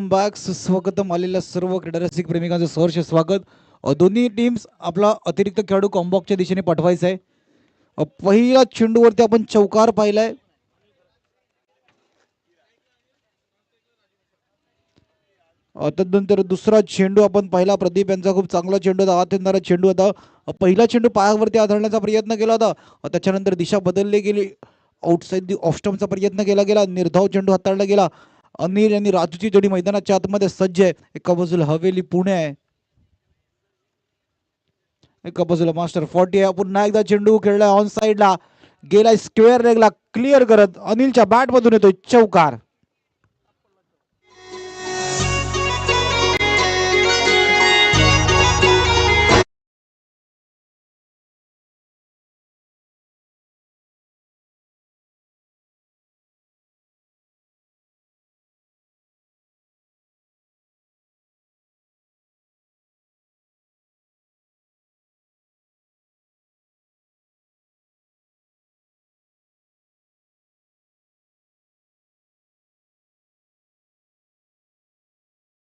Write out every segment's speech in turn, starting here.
Back. सुस्वागतम आलेल्या सर्व क्रीडारसिक प्रेमिकांचं सहर्ष स्वागत. दोन्ही टीम्स आपला अतिरिक्त खेळाडू कॉम्बॉक्सच्या दिशेने पाठवायचा आहे. पहिल्या चेंडूवरती आपण चौकार पाहिलाय. तदनंतर दुसरा चेंडू आपण पाहिला. प्रदीप यांचा खूप चांगला चेंडू होता. आत येणारा चेंडू होता. पहिला चेंडू पायावरती आदळण्याचा प्रयत्न केला होता. त्याच्यानंतर दिशा बदलली गेली. आउटसाइड दी ऑफ स्टंपचा प्रयत्न केला गेला. निर्धाव चेंडू हाताळला गेला. अनिल यांनी राजूची जोडी मैदानाच्या आतमध्ये सज्ज आहे. एका बाजूला हवेली पुणे आहे, एका बाजूला मास्टर 40 आहे. पुन्हा एकदा चेंडू खेळलाय ऑन साइडला, गेलाय स्क्वेअर लेगला, क्लिअर करत अनिलच्या बॅट मधून येतोय चौकार.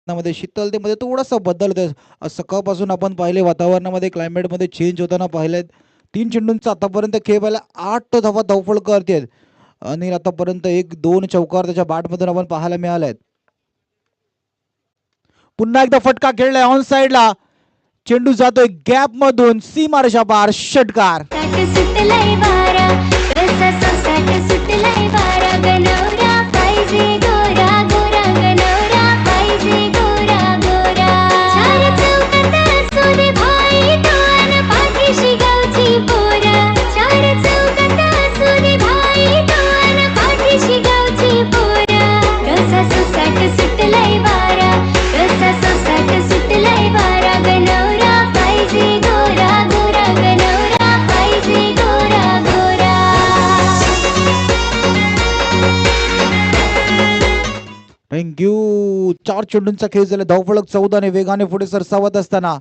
मध्ये शीतलतेमध्ये थोडासा बदल होतोय. सकाळपासून आपण पाहिले वातावरणामध्ये क्लायमेटमध्ये चेंज होताना पाहिलेत. 3 चेंडूंचा आतापर्यंत खेळ पाहिला. 8 धावा धावफळ करतेत आणि आतापर्यंत 1-2 चौकार त्याच्या बॅटमधून आपण पाहायला मिळाले आहेत. पुन्हा एकदा फटका खेळलाय ऑन साइडला, चेंडू जातोय गॅप मधून, सीमारेषा पार, षटकार. थँक्यू. 4 चेंडूंचा खेळ झाला. धावफलक 14 ने वेगाने पुढे सरसावत असताना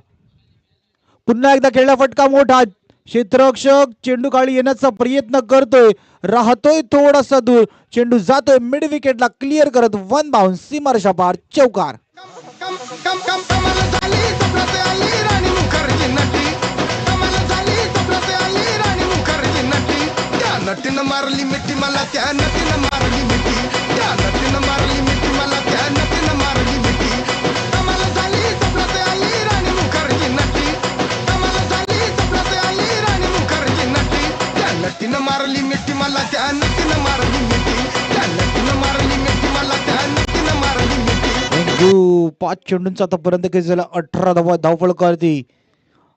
पुन्हा एकदा खेळला फटका मोठा. क्षेत्ररक्षक चेंडू खाली येण्याचा प्रयत्न करतोय, राहतोय थोडासा दूर, चेंडू जातोय मिड विकेटला, क्लिअर करत वन बाउन्स, सीमारेषा पार, चौकार. नटीनं मारली मिठी मला, त्या नटीनं मारली मिठी, त्या नटीनं मारली मिठी मला, त्या नटीनं मारली मिठी. कमाल झाली स्वप्नात आली राणी मुखर्जी नटी, कमाल झाली स्वप्नात आली राणी मुखर्जी नटी. त्या नटीनं मारली मिठी मला, त्या नटीनं मारली मिठी, त्या नटीनं मारली मिठी मला, त्या नटीनं मारली मिठी. थँक्यू. 5 चेंडूंचा आतापर्यंत खेळ झाला. 18 धावा धावफळ करती.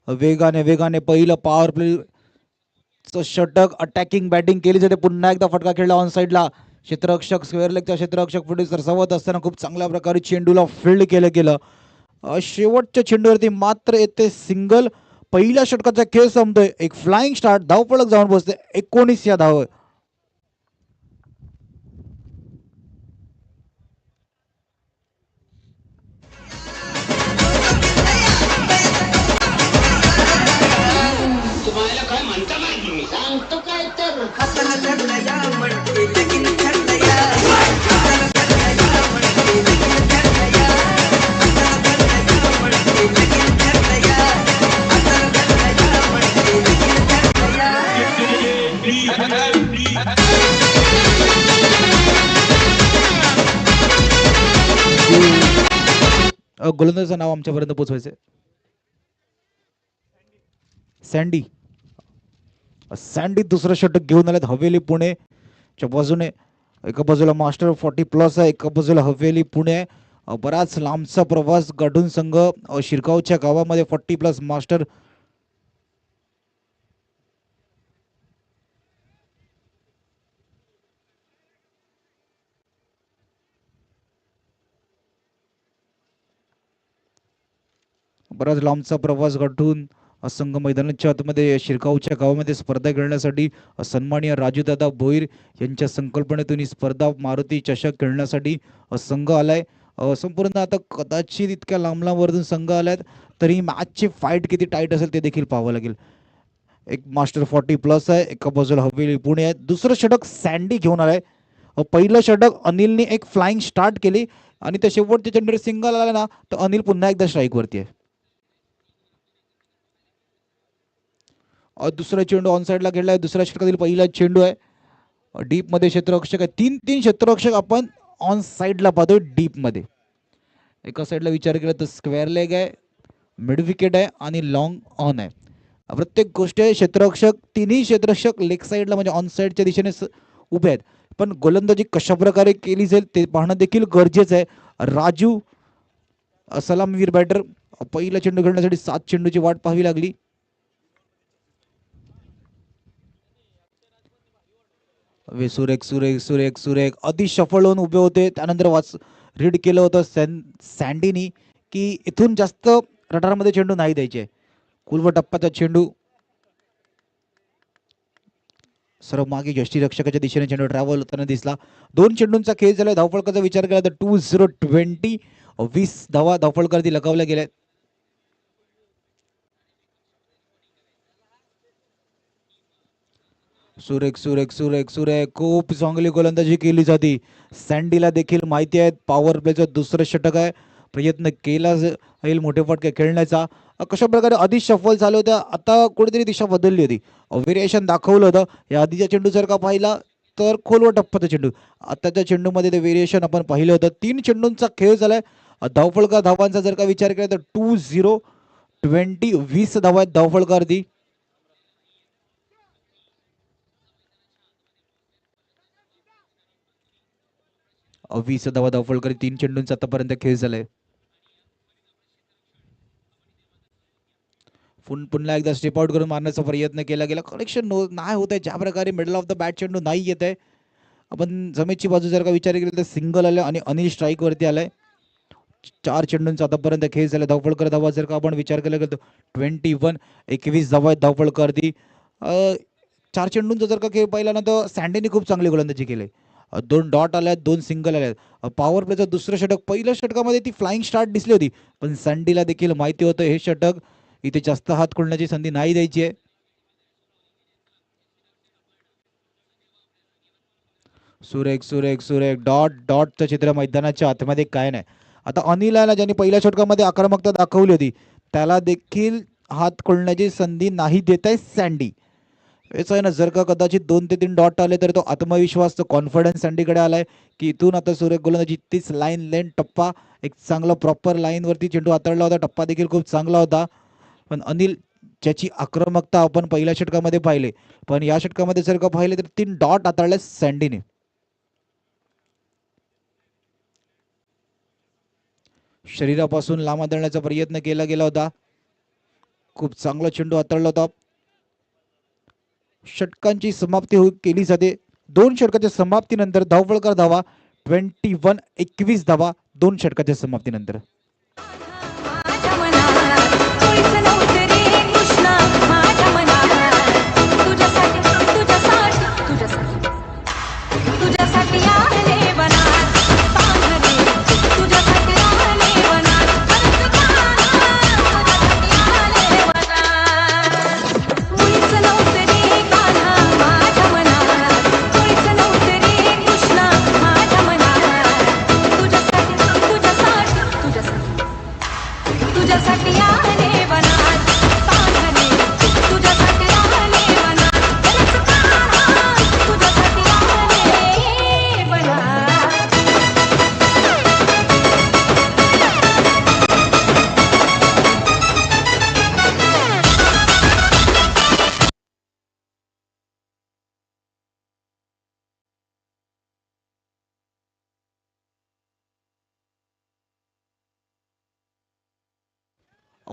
वेगाने वेगाने पहिलं पॉवर प्ले षटक, अटॅकिंग बॅटिंग केली जाते. पुन्हा एकदा फटका खेळला ऑन साइडला. क्षेत्ररक्षक स्क्वेअर लेगचा क्षेत्ररक्षक पुढे सरसावत असताना खूप चांगल्या प्रकारे चेंडूला फील्ड केलं गेलं. शेवटच्या चेंडूवरती मात्र येते सिंगल. पहिल्या षटकाचा खेळ संपतोय. एक फ्लाइंग स्टार्ट, धावफलक जाऊन बसते 19 या धाव. गोलंदाजाचं नाव आमच्यापर्यंत पोहोचवायचं. सँडी. सँडी दुसरं षटक घेऊन आलेत हवेली पुणेच्या बाजूने. एका बाजूला मास्टर 40+ आहे, एका बाजूला हवेली पुणे आहे. बराच लांबचा प्रवास गाठून संघ शिरगावच्या गावामध्ये 40+ मास्टर बराच लांबचा प्रवास गाठून संघ मैदानाच्या आतमध्ये शिरगावच्या गावामध्ये स्पर्धा खेळण्यासाठी सन्माननीय राजूदादा भोईर यांच्या संकल्पनेतून ही स्पर्धा मारुती चषक खेळण्यासाठी संघ आलाय. संपूर्ण आता कदाचित इतक्या लांब लांबवरून संघ आलायत तरी मॅचची फाईट किती टाईट असेल ते देखील पाहावं लागेल. एक मास्टर 40+ आहे, एका बाजूला हवेली पुणे आहे. दुसरं षटक सँडी घेऊन आलाय. पहिलं षटक अनिलने एक फ्लाइंग स्टार्ट केली, आणि त्या शेवटच्या चेंडूवर सिंगल आला ना तर अनिल पुन्हा एकदा स्ट्राईक वरती आहे. दुसरा चेंडू ऑन साईडला खेळलाय. दुसऱ्या षटकातील पहिला चेंडू आहे. डीप मध्ये क्षेत्ररक्षक आहे. 3-3 क्षेत्ररक्षक आपण ऑन साईडला पाहतोय डीप मध्ये. एका साईडला विचार केला तर स्क्वेअर लेग आहे, मिड विकेट आहे आणि लॉंग ऑन आहे. प्रत्येक गोष्ट आहे. क्षेत्ररक्षक तिन्ही क्षेत्ररक्षक लेग साईडला म्हणजे ऑन साईडच्या दिशेने उभे आहेत. पण गोलंदाजी कशा प्रकारे केली जाईल ते पाहणं देखील गरजेचं आहे. राजू सलामीवीर बॅटर. पहिला चेंडू खेळण्यासाठी 7 चेंडूची वाट पाहावी लागली. सुरेख सुरेख सुरेख सुरेख आधी सफल होऊन उभे होते. त्यानंतर रीड केलं होतं सँडीनी की इथून जास्त रडारमध्ये चेंडू नाही द्यायचे. कुलव टप्प्याचा चेंडू सर्व मागे यष्टीरक्षकाच्या दिशेने चेंडू ट्रॅव्हल होताना दिसला. 2 चेंडूंचा खेळ झाला. धावफलकाचा विचार केला तर 20 20 धावा धावफलकावरती लगावल्या गेल्या. सुरेख सुरेख सुरेख सुरेख खूप चांगली गोलंदाजी केली जाते. सँडीला देखील माहिती आहे पॉवर प्लेचं दुसरं षटक आहे. प्रयत्न केला जाईल मोठे फटके खेळण्याचा. कशा प्रकारे आधी शफल झालं होतं, आता कुठेतरी दिशा बदलली होती. व्हेरिएशन दाखवलं होतं. या आधीच्या चेंडू जर का पाहिला तर खोलवर टप्प्याचा चेंडू, आताच्या चेंडूमध्ये ते व्हेरिएशन आपण पाहिलं होतं. 3 चेंडूंचा खेळ झालाय. धावफलका धावांचा जर का विचार केला तर 20 धावा आहेत धावफलकावरती. 20 धावा धावफलकारी. 3 चेंडूंचा आतापर्यंत खेळ झालाय. पुन्हा एकदा स्टेप आउट करून मारण्याचा प्रयत्न केला गेला. कनेक्शन नाही होत आहे. ज्या प्रकारे मिडल ऑफ द बॅट चेंडू नाही येत आहे. आपण जमेची बाजू जर का विचार केला तर सिंगल आलं आणि अनिल स्ट्राईक वरती आलाय. 4 चेंडूंचा आतापर्यंत खेळ झाला. धावफलकर धावा जर का आपण विचार केला गेला तर 21 धावा आहेत धावफलकावरती. 4 चेंडूंचा जर का खेळ पाहिला ना तर सँडीने खूप चांगली गोलंदाजी केली. 2 डॉट आल्यात, 2 सिंगल आल्यात. पॉवर प्लेचं दुसरं षटक. पहिल्या षटकामध्ये ती फ्लाइंग स्टार्ट दिसली होती पण सँडीला देखील माहिती होतं हे षटक इथे जास्त हात खोलण्याची संधी नाही द्यायची आहे. सुरेख सुरेख सुरेख डॉटचं चित्र मैदानाच्या आतमध्ये काय नाही. आता अनिलाला ज्यांनी पहिल्या षटकामध्ये आक्रमकता दाखवली होती त्याला देखील हात खोलण्याची संधी नाही देत आहे सँडी. हेच आहे ना, जर का कदाचित 2 ते 3 डॉट आले तर तो आत्मविश्वास, तो कॉन्फिडन्स सँडीकडे आलाय की इथून आता सुरेख गोलंदाजी तीच लेन टप्पा एक चांगला प्रॉपर लाईनवरती चेंडू हाताळला होता. टप्पा देखील खूप चांगला होता. पण अनिल ज्याची आक्रमकता आपण पहिल्या षटकामध्ये पाहिले पण या षटकामध्ये जर का पाहिले तर 3 डॉट हाताळले सँडीने. शरीरापासून लांब हाताळण्याचा प्रयत्न केला गेला होता. खूप चांगला चेंडू हाताळला होता. षटकांची समाप्ती केली जाते. 2 षटकाच्या समाप्तीनंतर धावफलकर धावा 21 धावा 2 षटकाच्या समाप्तीनंतर.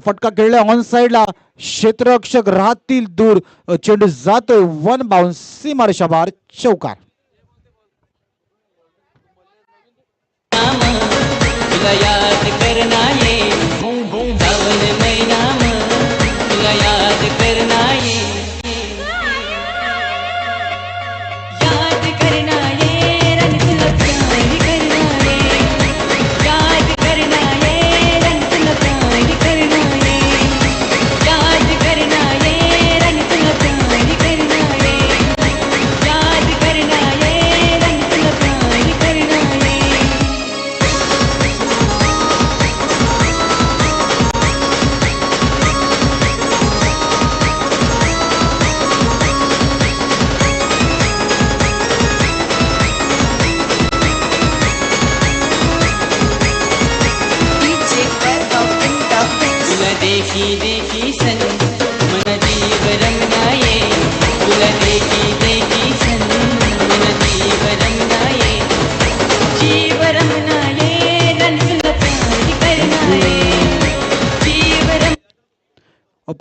फटका खेळला ऑन साइडला. क्षेत्ररक्षक राहतील दूर. चेंडू जातोय 1 बाउन्स. सीमारेषा बाहेर चौकार. देखी देखी सन मन जीव रमनाये तुला देखी देखी सन मन जीव रमनाये जीव रमनाये रणसुल प्यार करनाये जीव रम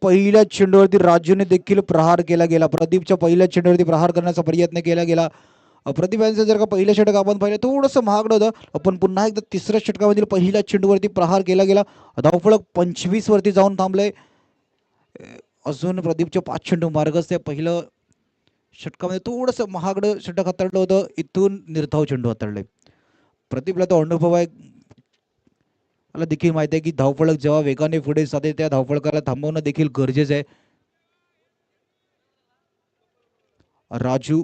पहिल्याच चेंडूवरती राजूने देखील प्रहार केला गेला. प्रदीपच्या पहिल्याच चेंडूवरती प्रहार करण्याचा प्रयत्न केला गेला. प्रदीप यांचं जर का पहिलं षटक आपण पाहिलं थोडंसं महागडं होतं, पण पुन्हा एकदा तिसऱ्या षटकामधील पहिल्या चेंडूवरती प्रहार केला गेला. धावफलक 25 वरती जाऊन थांबलंय. अजून प्रदीपचे 5 चेंडू मार्गच ते पहिलं षटकामध्ये थोडंसं महागडं षटक हाताळलं होतं, इथून निर्धाव चेंडू हाताळले. प्रदीपला तो अनुभव आहे, मला देखील माहिती आहे की धावफलक जेव्हा वेगाने पुढे जाते त्या धावफलकाला थांबवणं देखील गरजेचं आहे. राजू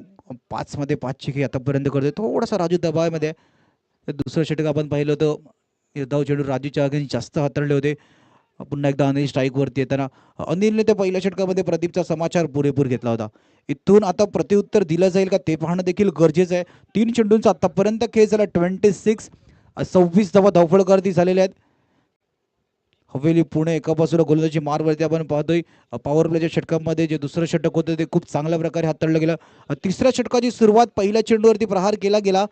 5 मध्ये 5 ची आतापर्यंत करतोय. थोडासा राजू दबावामध्ये आहे. दुसरं षटक आपण पाहिलं होतं, निर्धाव चेंडू राजूच्या अगेन्स्ट जास्त हाताळले होते. पुन्हा एकदा अनिल स्ट्राईकवरती येताना अनिलने त्या पहिल्या षटकामध्ये प्रदीपचा समाचार पुरेपूर घेतला होता. इथून आता प्रत्युत्तर दिलं जाईल का ते पाहणं देखील गरजेचं आहे. 3 चेंडूंचा आतापर्यंत खेळ झाला. 26 धावा धावफलकावरती झालेल्या आहेत. हवेली पुणे एकापासून गोलंदाजी मारवरती आपण पाहतोय. पॉवर प्लेच्या षटकामध्ये जे दुसरं षटक होतं ते खूप चांगल्या प्रकारे हाताळलं गेलं. तिसऱ्या षटकाची सुरुवात पहिल्या चेंडूवरती प्रहार केला गेला.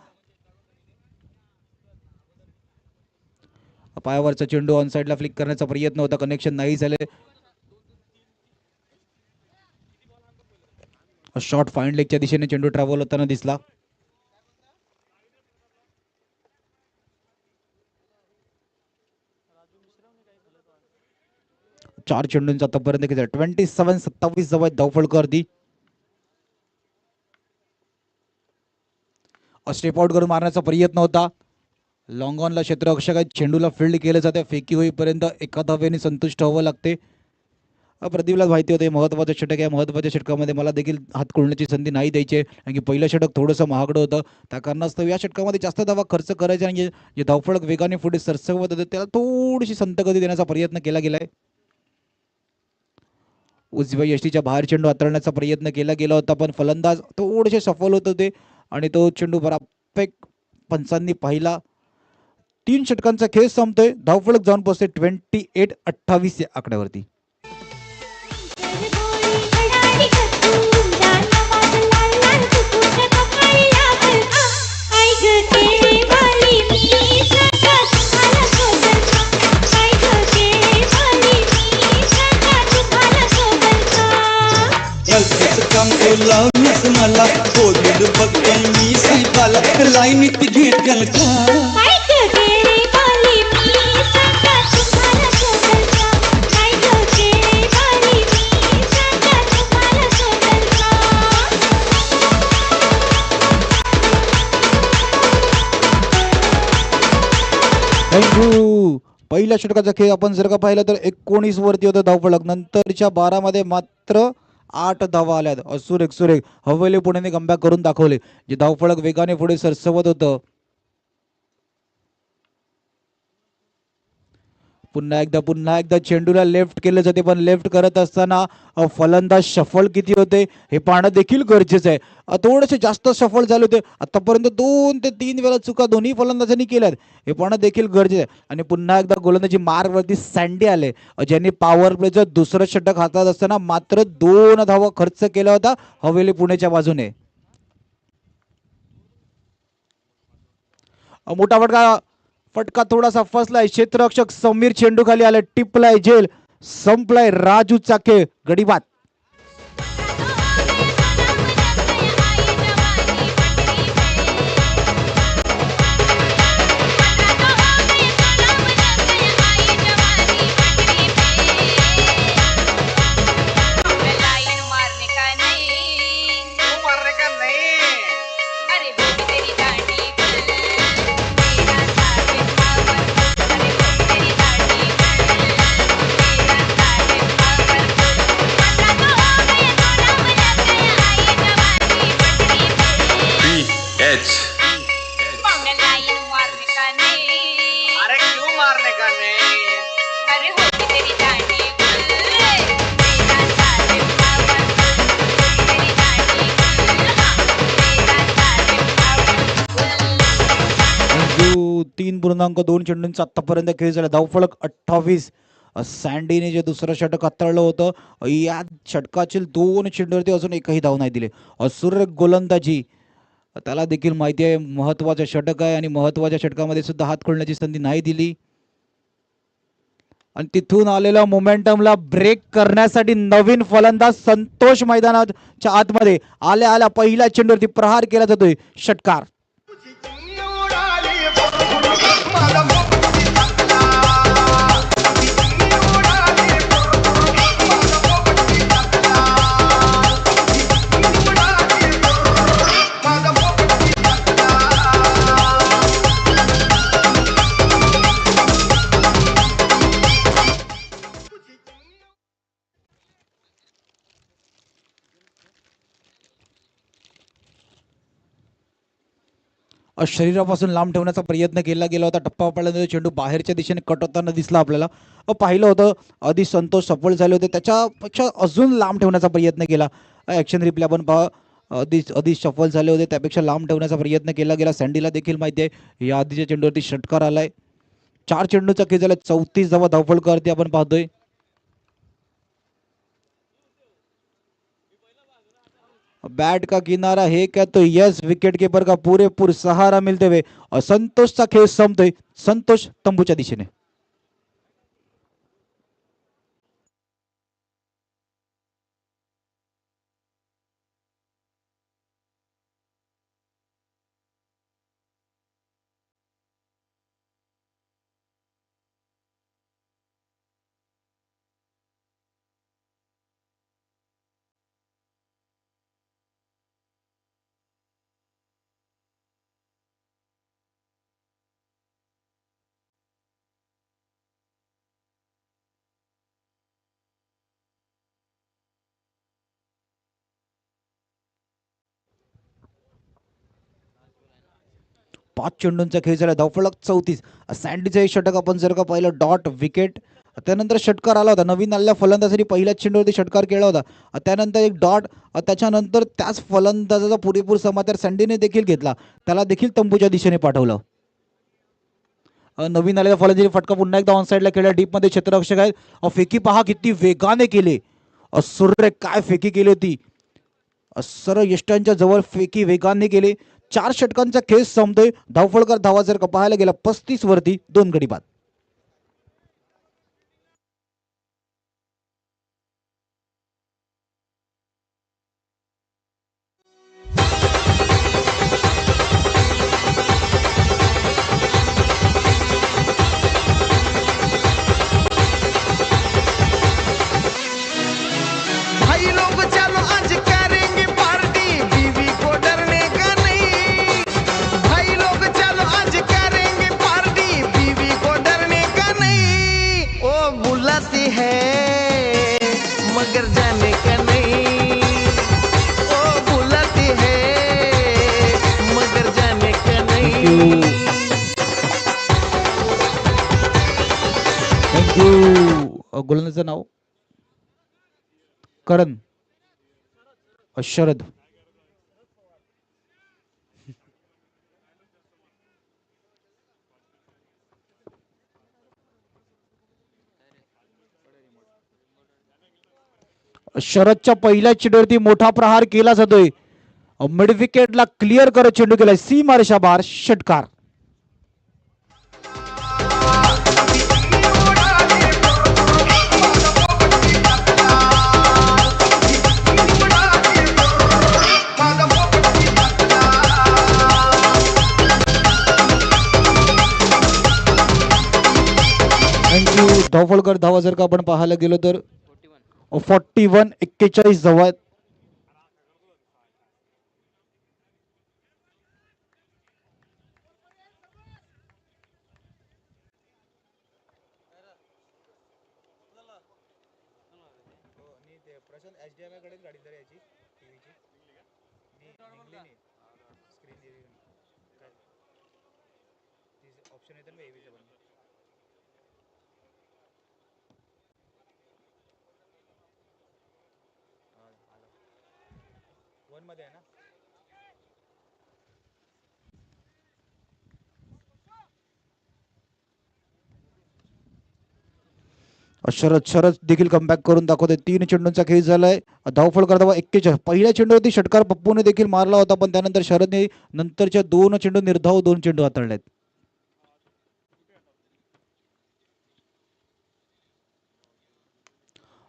पायावरचा चेंडू ऑन साइडला फ्लिक करण्याचा प्रयत्न होता, कनेक्शन नाही झाले. शॉर्ट फाईन लेगच्या दिशेने चेंडू ट्रॅव्हल होताना दिसला. चार चेंडूंचा आतापर्यंत 27 धावा धावफलकावरती. स्टेप आउट करून मारण्याचा प्रयत्न होता. लॉंग ऑनला क्षेत्ररक्षक चेंडूला फील्ड केलं जाते. फेकी होईपर्यंत एका धावेने संतुष्ट व्हावं लागते. प्रदीपला माहिती होते महत्त्वाचं षटक आहे, महत्त्वाच्या षटकामध्ये मला देखील हात खोलण्याची संधी नाही द्यायची आहे, कारण की पहिलं षटक थोडंसं महागडं होतं. त्या कारणास्तव या षटकामध्ये जास्त धावा खर्च करायचे आणि जे धावफलक वेगाने पुढे सरसवत होते त्याला थोडीशी संतगती देण्याचा प्रयत्न केला गेलाय. उजव्या यष्टीच्या बाहेर चेंडू हाताळण्याचा प्रयत्न केला गेला होता, पण फलंदाज थोडेसे सफल होत होते आणि तो चेंडू बरापैकी पंचांनी पाहिला. 3 षटकांचा खेळ संपतोय. धावफलक जाऊन पोहोचते 28-28 या आकड्यावरती. मला बोलू बघते मी साहेबाला लाईनीत घेतल का थँक्यू. पहिल्या षटकाचा खेळ आपण जर का पाहिलं तर 19 वरती होतं धावफलक. नंतरच्या 12 मध्ये मात्र 8 धावा आल्यात. सुरेख हवेली पुणेने कमबॅक करून दाखवले. जे धावफलक वेगाने पुढे सरसवत होतं. पुन्हा एकदा चेंडूला लेफ्ट केलं जाते, पण लेफ्ट करत असताना फलंदाज सफल किती होते हे पाहणं देखील गरजेचं आहे. थोडेसे जास्त सफल झाले होते. आतापर्यंत 2 ते 3 वेळा चुका दोन्ही फलंदाजांनी केल्यात, हे पाहणं देखील गरजेचं आहे. आणि पुन्हा एकदा गोलंदाजी मार्गवरती सँडी आले, ज्यांनी पॉवर प्लेचं दुसरं षटक हातात असताना मात्र 2 धावा खर्च केला होता हवेली पुणेच्या बाजूने. मोठा फटका थोडासा फसलाय. क्षेत्ररक्षक समीर चेंडू खाली आले, टिपलाय झेल, संपलाय राजूचा खेळ. गडीबाद. तीन 3.2 चेंडूंचा आतापर्यंत खेळ झाला. धावफलक 28. सँडीने जे दुसरं षटक हाताळलं होतं, या षटकातील 2 चेंडूवरती अजून एकही धाव नाही दिले. सुरेख गोलंदाजी, त्याला देखील माहिती आहे महत्वाचं षटक आहे आणि महत्वाच्या षटकामध्ये सुद्धा हात खोलण्याची संधी नाही दिली. आणि तिथून आलेल्या मोमेंटमला ब्रेक करण्यासाठी नवीन फलंदाज संतोष मैदानाच्या आतमध्ये आल्या आल्या पहिल्या चेंडूवरती प्रहार केला जातोय. षटकार. उडाली माझा पोपटी टाकला. उडाली माझा पोपटी टाकला. उडाली माझा पोपटी टाकला. शरीरापासून लांब ठेवण्याचा प्रयत्न केला गेला होता. टप्पा पडल्यानंतर चेंडू बाहेरच्या दिशेने कट होताना दिसला आपल्याला. पाहिलं होतं आधी संतोष सफल झाले होते, त्याच्यापेक्षा अजून लांब ठेवण्याचा प्रयत्न केला. ॲक्शन रिप्ले आपण पहा, आधी सफल झाले होते त्यापेक्षा लांब ठेवण्याचा प्रयत्न केला गेला. सँडीला देखील माहिती आहे या आधीच्या चेंडूवरती षटकार आलाय. 4 चेंडूचा खेळ झाला, 34 धावा धावफळ करते आपण पाहतोय. बैट का किनारा है क्या तो यस, विकेट कीपर का पुरेपूर सहारा मिलते हुए संतोषचा खेळ संपतोय. संतोष तंबूच्या दिशेने. पाच चेंडूंचा खेळ झाला, धावफलक 34. सँडीचं एक षटक आपण जर का पाहिलं, डॉट विकेट. त्यानंतर षटकार आला होता नवीन आलेल्या फलंदाजांनी पहिल्याच चेंडूवरती षटकार केला होता. त्यानंतर एक डॉट, त्याच्यानंतर त्याच फलंदाजाचा पुरेपूर समाचार सँडीने देखील घेतला, त्याला देखील तंबूच्या दिशेने पाठवलं. नवीन आलेल्या फलंदाजी फटका पुन्हा एकदा ऑन साईडला खेळला. डीपमध्ये क्षेत्ररक्षक आहेत. फेकी पहा किती वेगाने केले. सूर्य काय फेकी केली होती. सर्व यष्टांच्या जवळ फेकी वेगाने केले. 4 षटकांचा खेळ संपतोय. धावफळकर धावा जर का पाहायला गेला 35 वरती 2 गडी बाद. भाई लोग चलो आज करेंगे पार्टी, बीवी को डरने का नहीं. भाई लोग चलो आज करेंगे पार्टी, बीवी को डरने का नहीं. ओ बुलाती है मगर जाने का नहीं. ओ बुलाती है मगर जाने का नहीं. थँक्यू. गोलंदाजाचं नाव करण. शरद. शरदच्या पहिल्या चेंडूवरती मोठा प्रहार केला जातोय. मिड विकेटला क्लिअर करत चेंडू केलाय सीमारेषा बाहेर. षटकार. थँक्यू. धावफळकर धावा जर का आपण पाहायला गेलो तर 41, 41 धावा आहेत. शरद देखील कमबॅक करून दाखवते. 3 चेंडूंचा खेळ झालाय. धावफलक 41. पहिल्या चेंडूवरती षटकार पप्पूने देखील मारला होता, पण त्यानंतर शरदने नंतरच्या 2 चेंडू निर्धाव 2 चेंडू हाताळलेत.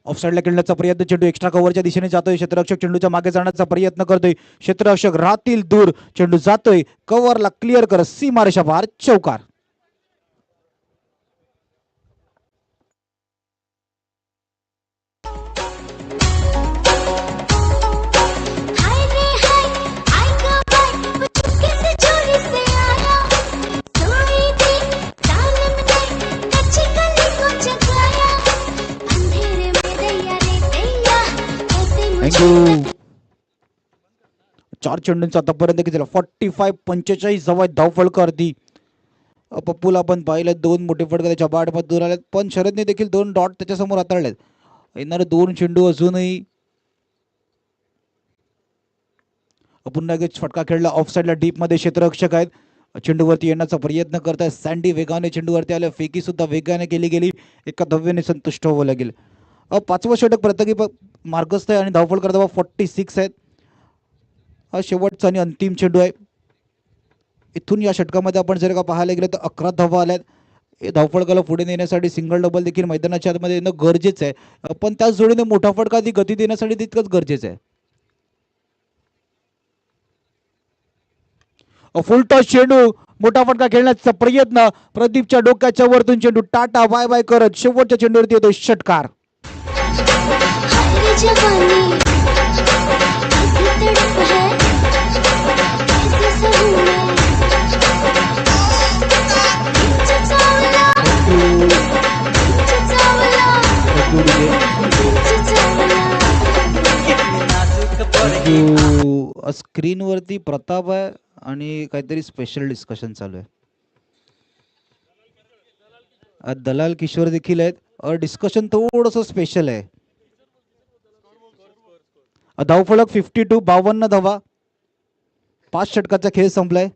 ऑफसाईडला खेळण्याचा प्रयत्न, चेंडू एक्स्ट्रा कव्हरच्या दिशेने जातोय. क्षेत्ररक्षक चेंडूच्या मागे जाण्याचा प्रयत्न करतोय. क्षेत्ररक्षक राहतील दूर, चेंडू जातोय कव्हरला, क्लिअर करत सीमारेषा पार, चौकार. थँक्यू. 4 चेंडूंचा आतापर्यंत किती झाला? 45-45 जवळ धावफलकावरती. पप्पूला आपण पाहिलं 2 मोठे फटके त्याच्या बाटमध्ये दूर आलेत, पण शरदने देखील 2 डॉट त्याच्यासमोर हाताळलेत. येणारे 2 चेंडू अजूनही पुन्हा एक फटका खेळला ऑफसाईडला, डीप मध्ये क्षेत्ररक्षक आहेत. चेंडूवरती येण्याचा प्रयत्न करताय सँडी, वेगाने चेंडूवरती आले. फेकी सुद्धा वेगाने केली गेली. एका धावेने संतुष्ट व्हावं लागेल. 5वं षटक प्रत्येकी मार्गस्थ आहे आणि धावफल करता 46 आहेत. हा शेवटचा आणि अंतिम चेंडू आहे. इथून या षटकामध्ये आपण जर का पाहायला गेलं तर 11 धावा आल्यात. हे धावफलकाला पुढे नेण्यासाठी सिंगल डबल देखील मैदानाच्या आतमध्ये येणं गरजेचं आहे, पण त्याच जोडीने मोठा फटका ती गती देण्यासाठी तितकंच गरजेचं आहे. फुल टॉस चेंडू, मोठा फटका खेळण्याचा प्रयत्न. प्रदीपच्या डोक्याच्या वरतून चेंडू टाटा बाय बाय करत शेवटच्या चेंडूवरती येतो षटकार. स्क्रीन वरती प्रताप आहे आणि काहीतरी स्पेशल डिस्कशन चालू आहे. दलाल किशोर देखील आहेत. डिस्कशन थोडस स्पेशल आहे. धावफलक 52, 52 धावा. 5 षटकाचा खेळ संपलाय.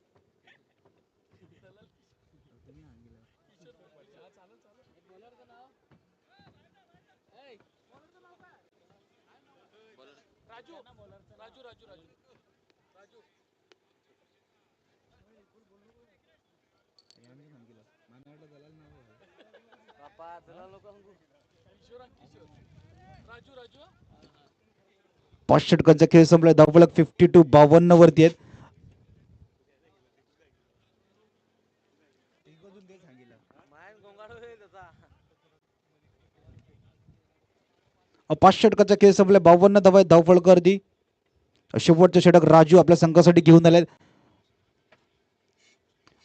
पाच षटकांचा खेळ संपलाय. धावफलक 52, 52 वरती आहेत. पाच षटकाचा खेळ संपलाय. 52 धावा आहेत धावफलकावरती. शेवटचे षटक राजू आपल्या संघासाठी घेऊन आले.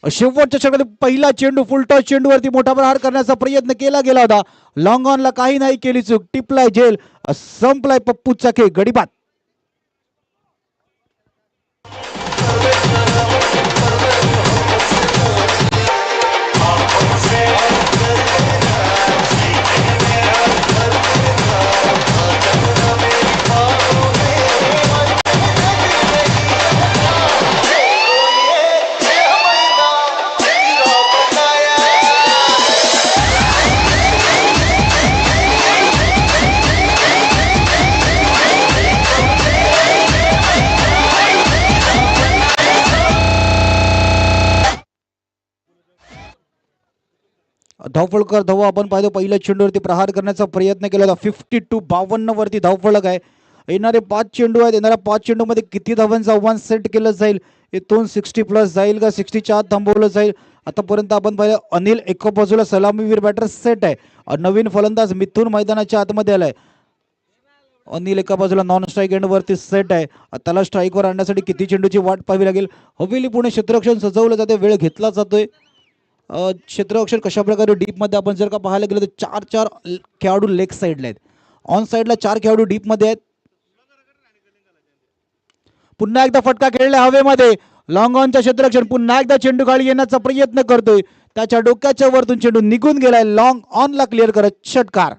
शेवटच्या षटकात पहिला चेंडू फुल टॉस चेंडूवरती मोठा प्रहार करण्याचा प्रयत्न केला गेला होता. लॉंग ऑनला काही नाही केली चूक. टिपलाय झेल. संपलाय पप्पूचा खेळ. गडीबात. धावफलकर धावा आपण पाहिलं. पहिल्या चेंडूवरती प्रहार करण्याचा प्रयत्न केला होता. 52, 52 वरती धावफलक आहे. येणारे 5 चेंडू आहेत. येणाऱ्या 5 चेंडूमध्ये किती धावांचं आव्हान सेट केलं जाईल? इथून 60 प्लस जाईल का 60च्या आत थांबवलं जाईल? आतापर्यंत आपण पाहिलं अनिल एका बाजूला सलामीवीर बॅटर सेट आहे. नवीन फलंदाज मिथून मैदानाच्या आतमध्ये आलाय. अनिल एका बाजूला नॉन स्ट्राईक एंड वरती सेट आहे. त्याला स्ट्राईकवर आणण्यासाठी किती चेंडूची वाट पाहावी लागेल? हवेली पुणे क्षेत्ररक्षण सजवलं जाते, वेळ घेतला जातोय. क्षेत्ररक्षण कशा प्रकारे डीप मध्ये आपण जर का पाहायला गेलो तर 4 खेळाडू लेग साईडला आहेत. ऑन साईडला 4 खेळाडू डीप मध्ये आहेत. पुन्हा एकदा फटका खेळला हवेमध्ये. लॉंग ऑनच्या क्षेत्ररक्षण पुन्हा एकदा चेंडू खाली येण्याचा प्रयत्न करतोय. त्याच्या डोक्याच्या वरतून चेंडू निघून गेलाय. लॉंग ऑनला क्लिअर करत षटकार.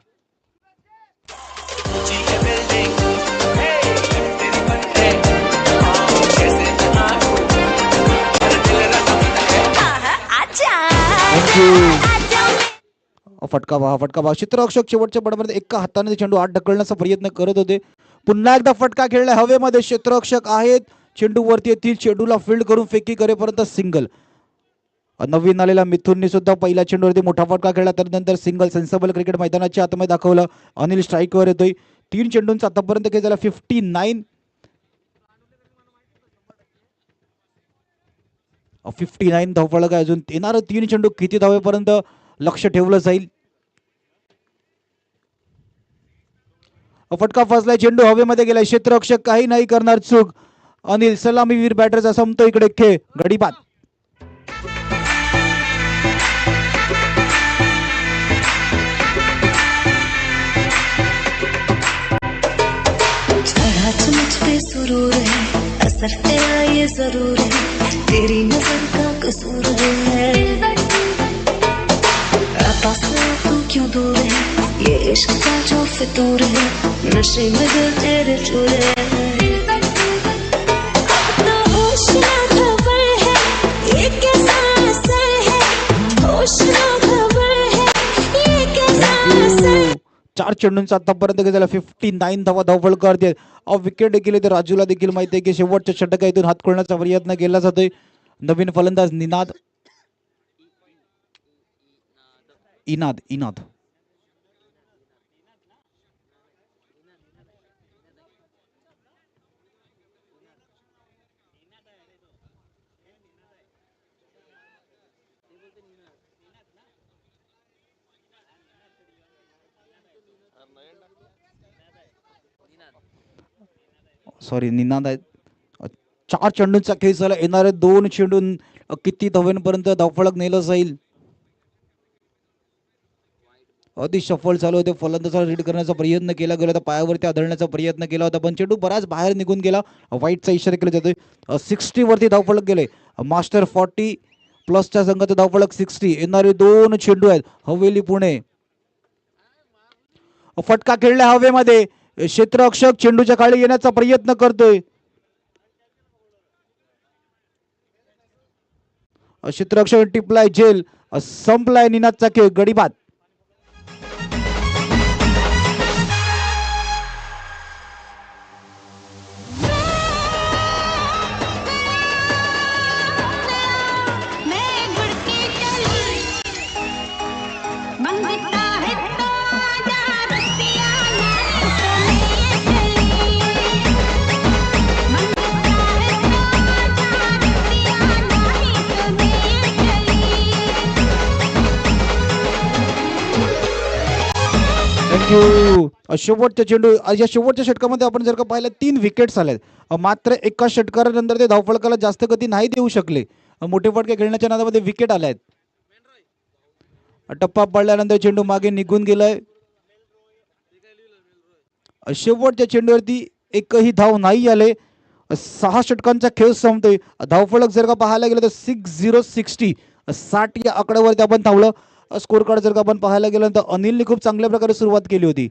फटका पहा क्षेत्ररक्षक शेवटच्या बडमध्ये एका हाताने चेंडू आत ढकलण्याचा प्रयत्न करत होते. पुन्हा एकदा फटका खेळला हवेमध्ये. क्षेत्ररक्षक आहेत, चेंडू वरती येतील, चेंडूला फील्ड करून फेकी करेपर्यंत सिंगल. नवीन आलेला मिथुनने सुद्धा पहिल्या चेंडूवरती मोठा फटका खेळला, त्यानंतर सिंगल. सेन्सेबल क्रिकेट मैदानाच्या आतमध्ये दाखवलं. अनिल स्ट्राईकवर येतोय. 3 चेंडूंचा आतापर्यंत खेळ झाला 59 धावफलक आहे. अजून येणार 3 चेंडू किती धावेपर्यंत लक्ष ठेवलं जाईल. फटका फसलाय, चेंडू हवेमध्ये गेलाय. क्षेत्ररक्षक काही नाही करणार चूक. अनिल सलामीवीर बॅटरचा संपतो इकडे खेळ. गडी बाद. मुझ पे सुरूर है, असर तेरा ये जरूर है, तेरी नजर का कसूर है, पास तू क्यों दूर है, ये इश्क का जो फितूर है, नशे में दिल तेरे चूर है, अब तो होश ना खबर है, ये कैसा असर है, होश ना खबर है, ये कैसा असर है. 4 चेंडूंचा आतापर्यंत झाला 59 धावा धावफलक करते. विकेट देखील ते राजूला देखील माहिती आहे की शेवटच्या षटकातून हात खोलण्याचा प्रयत्न केला जातोय. नवीन फलंदाज इनाद निनाद आहेत. 4 चेंडूंचा खेळ झाला. येणारे 2 चेंडून किती धावांपर्यंत धावफलक नेलं जाईल. अति सफल चालू होते. फलंदाजाला रीड करण्याचा प्रयत्न केला गेला होता, पायावरती आदळण्याचा प्रयत्न केला होता, पण चेंडू बराच बाहेर निघून गेला. वाईटचा इशारा केला जातोय. 60 वरती धावफलक गेले. मास्टर 40 प्लसच्या संघाचं धावफलक 60. येणारे 2 चेंडू आहेत. हवेली पुणे. फटका खेळला हवेमध्ये. क्षेत्ररक्षक चेंडूच्या खाली येण्याचा प्रयत्न करतोय. क्षेत्ररक्षक टिपलाय जेल. संपलाय निनादचा खेळ. गडी बाद. शेवटच्या चेंडू या शेवटच्या षटकामध्ये आपण जर का पाहिलं 3 विकेट्स आल्यात. मात्र एका षटकारानंतर ते धावफलकाला जास्त गती नाही देऊ शकले. मोठे फटके खेळण्याच्या नादामध्ये विकेट आल्यात. टप्पा पडल्यानंतर चेंडू मागे निघून गेलाय. शेवटच्या चेंडूवरती एकही धाव नाही आले. 6 षटकांचा खेळ संपतोय. धावफलक जर का पाहायला गेलं तर 60 या आकड्यावरती आपण थांबलो. स्कोर कार्ड जर का आपण पाहायला गेलं तर अनिलने खूप चांगल्या प्रकारे सुरुवात केली होती.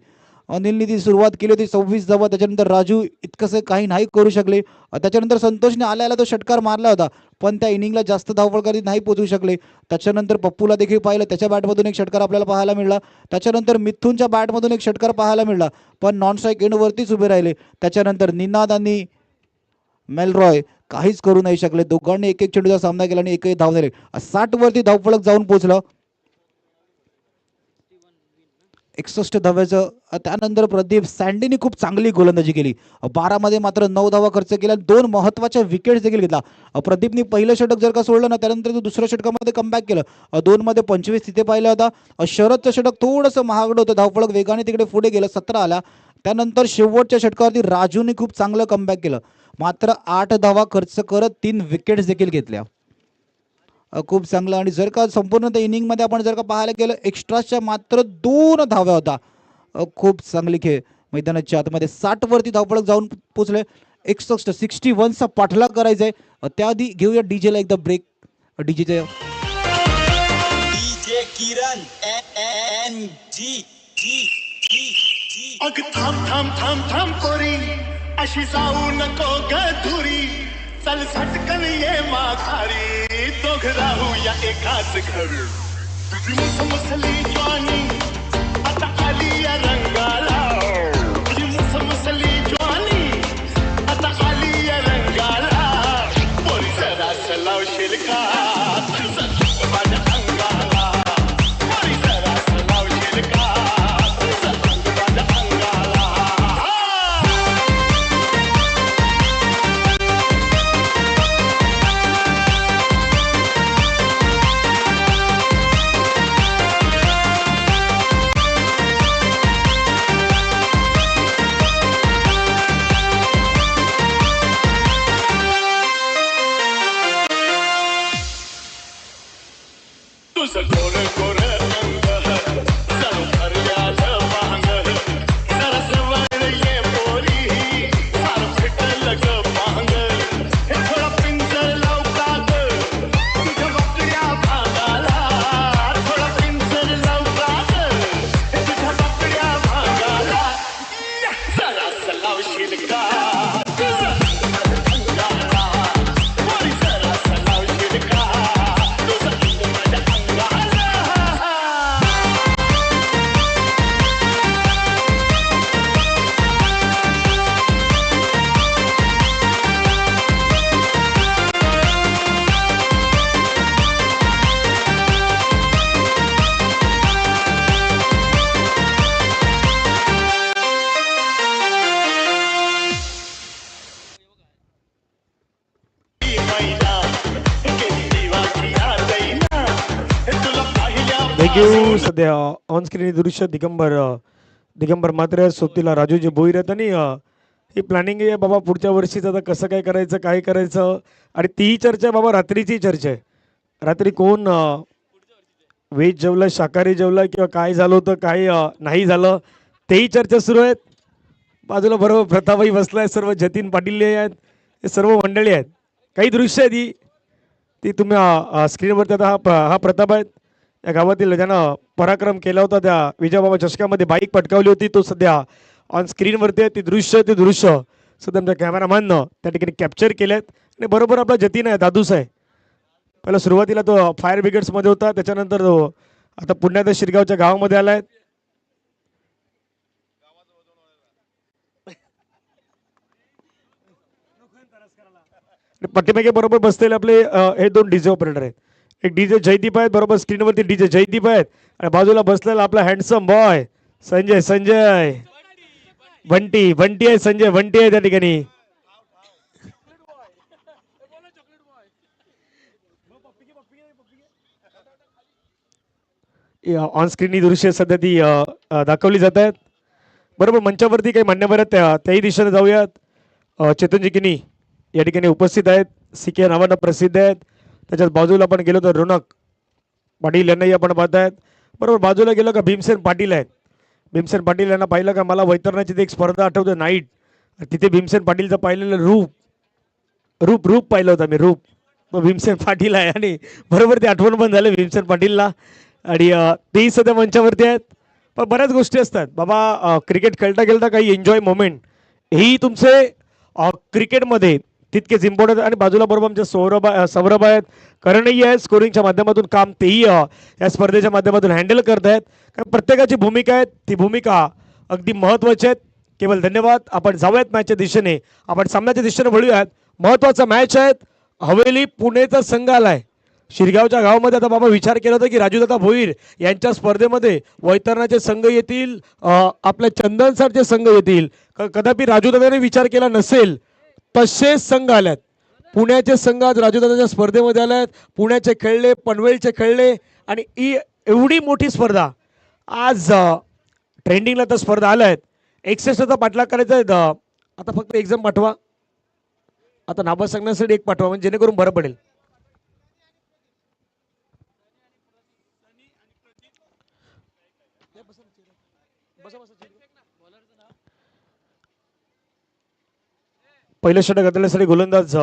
26 धावा. त्याच्यानंतर राजू इतकंसं काही नाही करू शकले. त्याच्यानंतर संतोषने आल्याला तो षटकार मारला होता, पण त्या इनिंगला जास्त धावफलकांनी नाही पोहोचू शकले. त्याच्यानंतर पप्पूला देखील पाहिलं, त्याच्या बॅटमधून एक षटकार आपल्याला पाहायला मिळाला. त्याच्यानंतर मिथुनच्या बॅटमधून एक षटकार पाहायला मिळाला, पण नॉन स्ट्राईक एंडवरतीच उभे राहिले. त्याच्यानंतर निनाद आणि मेलरॉय काहीच करू नाही शकले. दोघांनी एक चेंडूचा सामना केला आणि एकही धाव झाले. 60 वरती धावफलक जाऊन पोहोचलं. 61 धाव्याचं. त्यानंतर प्रदीप सँडीने खूप चांगली गोलंदाजी केली. 12 मध्ये मात्र 9 धावा खर्च केल्या. 2 महत्वाच्या विकेट्स देखील घेतला. प्रदीपने पहिलं षटक जर का सोडलं ना, त्यानंतर तो दुसऱ्या षटकामध्ये कमबॅक केलं. 2 मध्ये 25 तिथे पाहिला होता. शरदचं षटक थोडंसं महागडं होतं. धावफलक वेगाने तिकडे पुढे गेलं. 17 आला. त्यानंतर शेवटच्या षटकावरती राजूने खूप चांगलं कमबॅक केलं. मात्र 8 धावा खर्च करत 3 विकेट्स देखील घेतल्या. खूप चांगलं. आणि जर का संपूर्ण त्या इनिंगमध्ये आपण जर का पाहायला गेलं, एक्स्ट्राच्या मात्र 2 धाव्या होता. खूप चांगली खेळ मैदानाच्या आतमध्ये. 60 वरती धावफलक जाऊन पोचले. 61चा पाठलाग करायचा आहे. त्याआधी घेऊया डीजेला एकदा ब्रेक. डीजे किरण अग थांब थांब थांब थांब पोरी, अशी जाऊ नको ग दुरी, चल सटकन ये माघारी, दोघ राहू या एकाच घरी. तुझी मुसमसली ज्वानी आता आली या रंगाला, तुझी मुसमसली ज्वानी आता आली या रंगाला, पोरी जरास लावशील का तुझा रंग माझ्या अंगाला, पोरी जरास लावशील का तुझा रंग माझ्या अंगाला. तुझं गोरं गोरं रंग जणू भरल्याचं वांग, जरा जवळ ये पोरी फार फिटलं ग पांग, हे थोडं पिंजर लाव का ग तुझ्या बाकड्या भागाला, थोडं पिंजर लाव का ग हे तुझ्या बाकड्या भागाला, जरासं लावशील का तुझं अंगाला, पोरी जरासं लावशील का तुझं रंग माझ्या अंगाला. थँक्यू. सध्या ऑन स्क्रीन दृश्य दिगंबर मात्र सोबतीला राजूजी भोईर आहेत आणि ही प्लॅनिंग आहे बाबा पुढच्या वर्षीच आता कसं काय करायचं काय करायचं, आणि तीही चर्चा आहे बाबा, रात्रीची चर्चा आहे. रात्री कोण व्हेज जेवलं शाकाहारी जेवलं किंवा काय झालं होतं काय नाही झालं तेही चर्चा सुरू आहेत. बाजूला बरोबर प्रतापही बसलाय, सर्व जतीन पाटील आहेत, हे सर्व मंडळी आहेत. काही दृश्य आहेत ती तुम्ही स्क्रीनवरती आता हा प्रताप आहेत या गावातील ज्यानं पराक्रम केला होता, त्या विजयबाबा चषकामध्ये बाईक पटकावली होती, तो सध्या ऑन स्क्रीनवरती आहे. ती दृश्य सध्या आमच्या कॅमेरामॅननं त्या ठिकाणी कॅप्चर केलेत. आणि बरोबर आपला जतीन आहे, दादूस आहे. पहिला सुरुवातीला तो फायर ब्रिगेड्समध्ये होता, त्याच्यानंतर तो आता पुण्याच्या शिरगावच्या गावामध्ये आला आहे. पाठीमागे बरोबर बसलेले आपले हे दोन डीजे ऑपरेटर आहेत. एक डीजे जयदीप आहेत, बरोबर स्क्रीनवरती डीजे जयदीप आहेत, आणि बाजूला बसलेला आपला हँडसम बॉय संजय बंटी आहे, संजय बंटी आहे त्या ठिकाणी. ऑन स्क्रीन ही दृश्य सध्या ती दाखवली जात आहेत. बरोबर मंचावरती काही मान्यवर आहेत त्याही दिशेने जाऊयात. चेतनजी किनी या ठिकाणी उपस्थित आहेत, सिके नावानं प्रसिद्ध आहेत. त्याच्याच बाजूला आपण गेलो तर रौनक पाटील यांनाही आपण पाहत आहेत. बरोबर बाजूला गेलो का भीमसेन पाटील आहेत. भीमसेन पाटील यांना पाहिलं का मला वैतरणाची एक स्पर्धा आठवते नाईट, तिथे भीमसेन पाटीलचं पाहिलेलं रूप पाहिलं होतं मी मग भीमसेन पाटील आहे, आणि बरोबर ते आठवण पण झालं भीमसेन पाटीलला, आणि तेही सध्या मंचावरती आहेत. पण बऱ्याच गोष्टी असतात बाबा, क्रिकेट खेळता काही एन्जॉय मोमेंट हेही तुमचे क्रिकेटमध्ये तितकेच इम्पॉर्टंट. आणि बाजूला बरोबर आमच्या सौरभ आहेत, करणही आहेत, स्कोरिंगच्या माध्यमातून काम तेही या स्पर्धेच्या माध्यमातून हँडल करत आहेत. कारण प्रत्येकाची भूमिका आहे, ती भूमिका अगदी महत्त्वाची आहेत. केवळ धन्यवाद. आपण जाऊयात मॅचच्या दिशेने, आपण सामन्याच्या दिशेने वळूयात. महत्त्वाचा मॅच आहेत. हवेली पुणेचा संघ आलाय शिरगावच्या गावामध्ये. आता बाबा विचार केला होता की राजूदादा भोईर यांच्या स्पर्धेमध्ये वैतरणाचे संघ येतील, आपल्या चंदनसरचे संघ येतील. कदापि राजूदादाने विचार केला नसेल तसेच संघ आल्यात. पुण्याचे संघ आज राजूदादाच्या स्पर्धेमध्ये आल्यात. पुण्याचे खेळले, पनवेलचे खेळले, आणि एवढी मोठी स्पर्धा आज ट्रेंडिंगला तर स्पर्धा आल्या आहेत. 61चा पाठलाग करायचा आहे. आता फक्त एक्झाम पाठवा, आता नावं सांगण्यासाठी एक पाठवा, म्हणजे जेणेकरून बरं पडेल. पहिलं षटक घातल्यासाठी गोलंदाज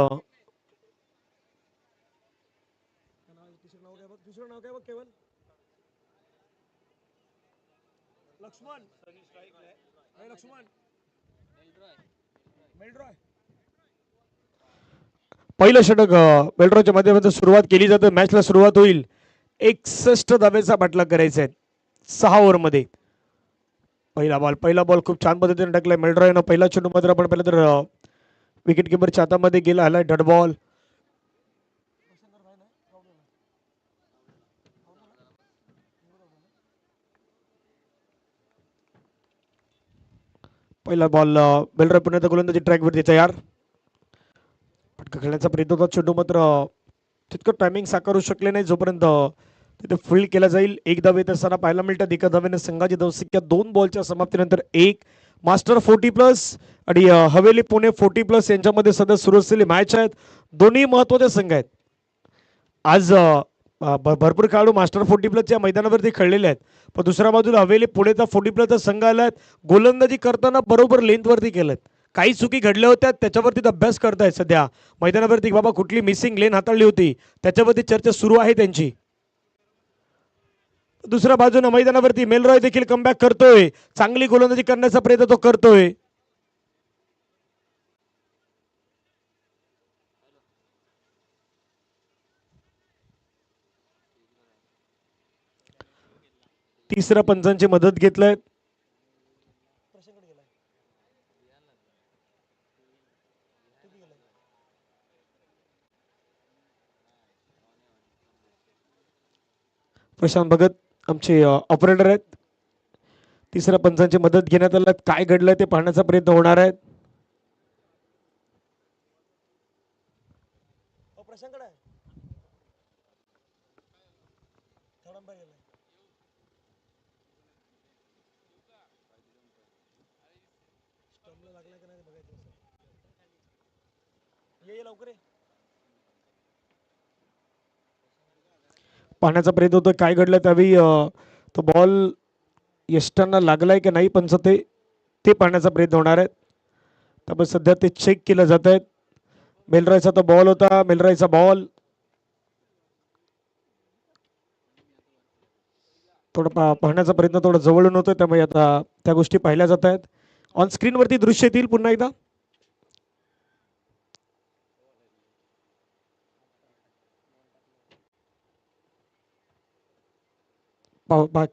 पहिलं षटक बेलरॉयच्या माध्यमातून सुरुवात केली जाते. मॅचला सुरुवात होईल 61 धावेचा बाटला करायचा आहे 6 ओव्हरमध्ये. पहिला बॉल खूप छान पद्धतीने टाकलाय मेलरॉयनं. पहिला चेंडू मात्र आपण पाहिलं तर विकेट किपरच्या हातामध्ये गेला, आलाय डॉट बॉल. पहिला बॉल मेलरॉय पुन्हा गोलंदाजी ट्रॅकवरती तयार. फटका खेळण्याचा प्रयत्न होता, चेंडू मात्र तितकं टायमिंग साकारू शकले नाही जोपर्यंत तिथे फील्ड केला जाईल. एक धाव येत असताना पाहायला मिळतात. एका धावेने संघाची धावसंख्या 2 बॉलच्या समाप्तीनंतर 1. मास्टर 40+ आणि हवेली पुणे 40+ यांच्यामध्ये सध्या सुरू असलेली मॅच आहेत. दोन्ही महत्वाचे संघ आहेत. आज भरपूर खेळाडू मास्टर 40+ या मैदानावरती खेळलेले आहेत, पण दुसऱ्या बाजूला हवेली पुणेचा 40+ संघ आलाय. गोलंदाजी करताना बरोबर लेंथवरती केलेत. काही चुकी घडल्या होत्या त्याच्यावरती अभ्यास करतायत सध्या मैदानावरती. बाबा कुठली मिसिंग लेन हाताळली होती त्याच्यावरती चर्चा सुरू आहे त्यांची. दुसऱ्या बाजूने मैदानावरती मेलरॉय देखील कमबॅक करतोय. चांगली गोलंदाजी करण्याचा प्रयत्न तो करतोय. तिसऱ्या पंचांची मदत घेतलंय. प्रशांत भगत आमचे ऑपरेटर आहेत. तिसऱ्या पंचांची मदत घेण्यात आलं. काय घडलंय ते पाहण्याचा प्रयत्न होणार आहे. पाहण्याचा प्रयत्न होतो काय घडलं त्यावेळी. तो बॉल यष्टांना लागलाय की नाही पंच ते पाहण्याचा प्रयत्न होणार आहे. त्यामुळे सध्या ते चेक केलं जात आहेत. मेलरॉयचा तो बॉल होता. मेलरॉयचा बॉल थोडं पाहण्याचा प्रयत्न थोडं जवळून होतो, त्यामुळे आता त्या गोष्टी पाहिल्या जात आहेत. ऑन स्क्रीनवरती दृश्य येतील पुन्हा एकदा.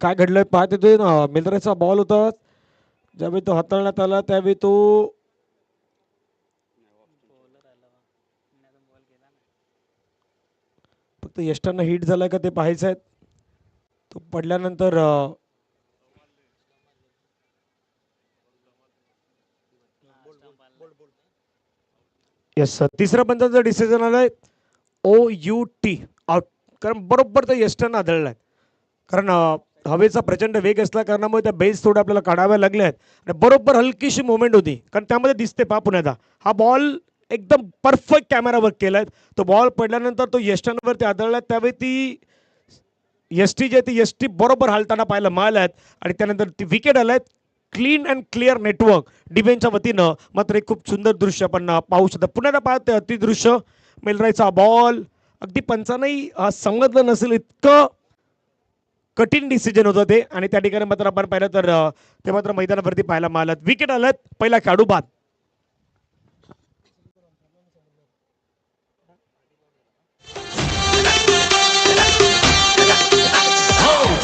काय घडलंय पाहत येतोय. मेलरॉयचा बॉल होता. ज्यावेळी तो हाताळण्यात आला त्यावेळी तो फक्त यष्टांना हिट झालाय का ते पाहायचं आहे. तो पडल्यानंतर येस तिसऱ्या पंचांचं डिसिजन आलंय OUT आउट. कारण बरोबर तर यष्टांना आदळलाय. कारण हवेचा प्रचंड वेग असल्या कारणामुळे त्या बेस थोड्या आपल्याला काढाव्या लागल्या आहेत आणि बरोबर हलकीशी मुवमेंट होती. कारण त्यामध्ये दिसते पहा पुण्याचा हा बॉल एकदम परफेक्ट कॅमेरावर केलाय. तो बॉल पडल्यानंतर तो यष्टांवरती आदळलाय. त्यावेळी ती यष्टी जी आहे ती यष्टी बरोबर हालताना पाहायला मिळाल्यात आणि त्यानंतर ती विकेट आल्यात. क्लीन अँड क्लिअर नेटवर्क डिफेन्सच्या वतीनं मात्र एक खूप सुंदर दृश्य आपण पाहू शकतो. पुन्हा पाहते ती दृश्य. मेलरॉयचा बॉल अगदी पंचांनाही समजलं नसेल इतकं कठीण डिसिजन होतं ते आणि त्या ठिकाणी मात्र आपण पाहिलं तर ते मात्र मैदानावरती पाहायला मिळालं. विकेट आल्यात. पहिला खेळाडू बाद.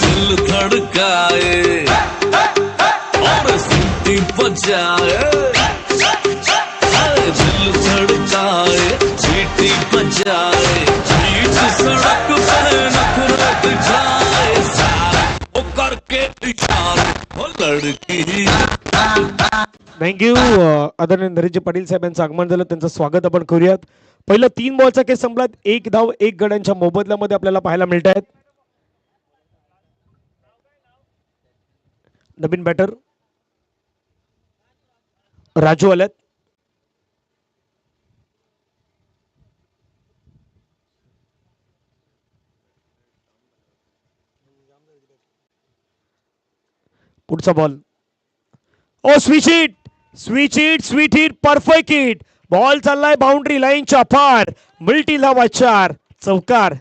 दिल धड़काए और सीटी बजाए, दिल धड़काए सीटी बजाए, बीच सड़क पर नखरा दिखाए, वो करके इशारा वो लड़की. थँक्यू. आदरणीय नरेशजी पाटील साहेब यांचं आगमन झालं, त्यांचं स्वागत आपण करूयात. पहिला 3 बॉलचा खेळ संपलात. 1 धाव 1 गड्यांच्या मोबदल्यामध्ये आपल्याला पाहायला मिळत आहेत. नवीन बॅटर राजू आल्यात. पुढचा ball. Oh switch hit, switch hit, sweet hit, perfect hit. Ball चाललाय बाउंड्री लाईनच्या पार. मल्टी धावा 4 चौकार.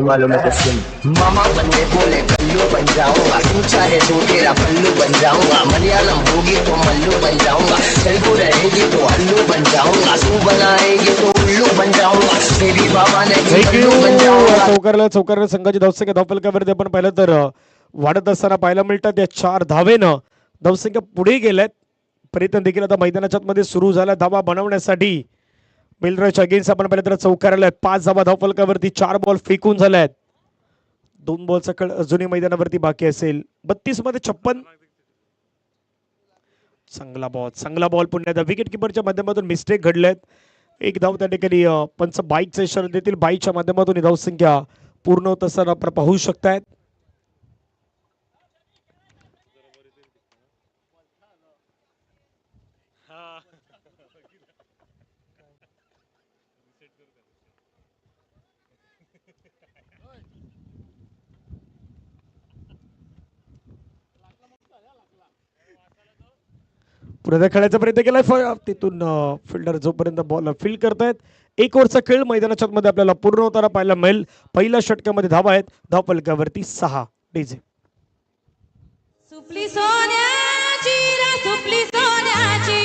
मालूम है सुन मामा बनने बोले गल्लू बन जाऊंगा, तू चाहे तो तेरा पल्लू बन जाऊंगा, मलयालम होगी तो मल्लू बन जाऊंगा, तेलुगु रहेगी तो अल्लू बन जाऊंगा, तू बनाएगी तो उल्लू उल्लू बन जाऊंगा तेरी बाबा ने थँक्यू. उल्लू बन जाऊंगा. चौकारला संघाची धावसंख्या धावफलकावरती आपण पाहिलं तर वाढत असताना पाहायला मिळतात. या 4 धावेनं धावसंख्या पुढे गेल्यात. प्रयत्न देखील आता मैदानाच्या मध्ये सुरू झाला धावा बनवण्यासाठी. मिलरच अगेन्स्ट आपण पाहिलं तर चौकारला 5 धावा धावफलकावरती. 4 बॉल फेकून झाल्यात. 2 बॉलचा खेळ अजूनही मैदानावरती बाकी असेल. 32 मध्ये 56. चांगला बॉल पुन्हा विकेट किपरच्या माध्यमातून मिस्टेक घडल्यात. एक धाव त्या ठिकाणी पंच बाईकचा इशारा देतील. बाईकच्या माध्यमातून ही धावसंख्या पूर्ण होत असताना आपण पाहू शकतायत. पुढे खेळायचा प्रयत्न केलाय. तिथून फिल्डर जोपर्यंत बॉल फील्ड करतायत. 1 ओव्हरचा खेळ मैदानाच्या मध्ये आपल्याला पूर्ण होताना पाहायला मिळेल. पहिल्या षटकामध्ये धावा आहेत धावफलकावरती 6. डीजे सुपली सोन्याची रा सुपली सोन्याची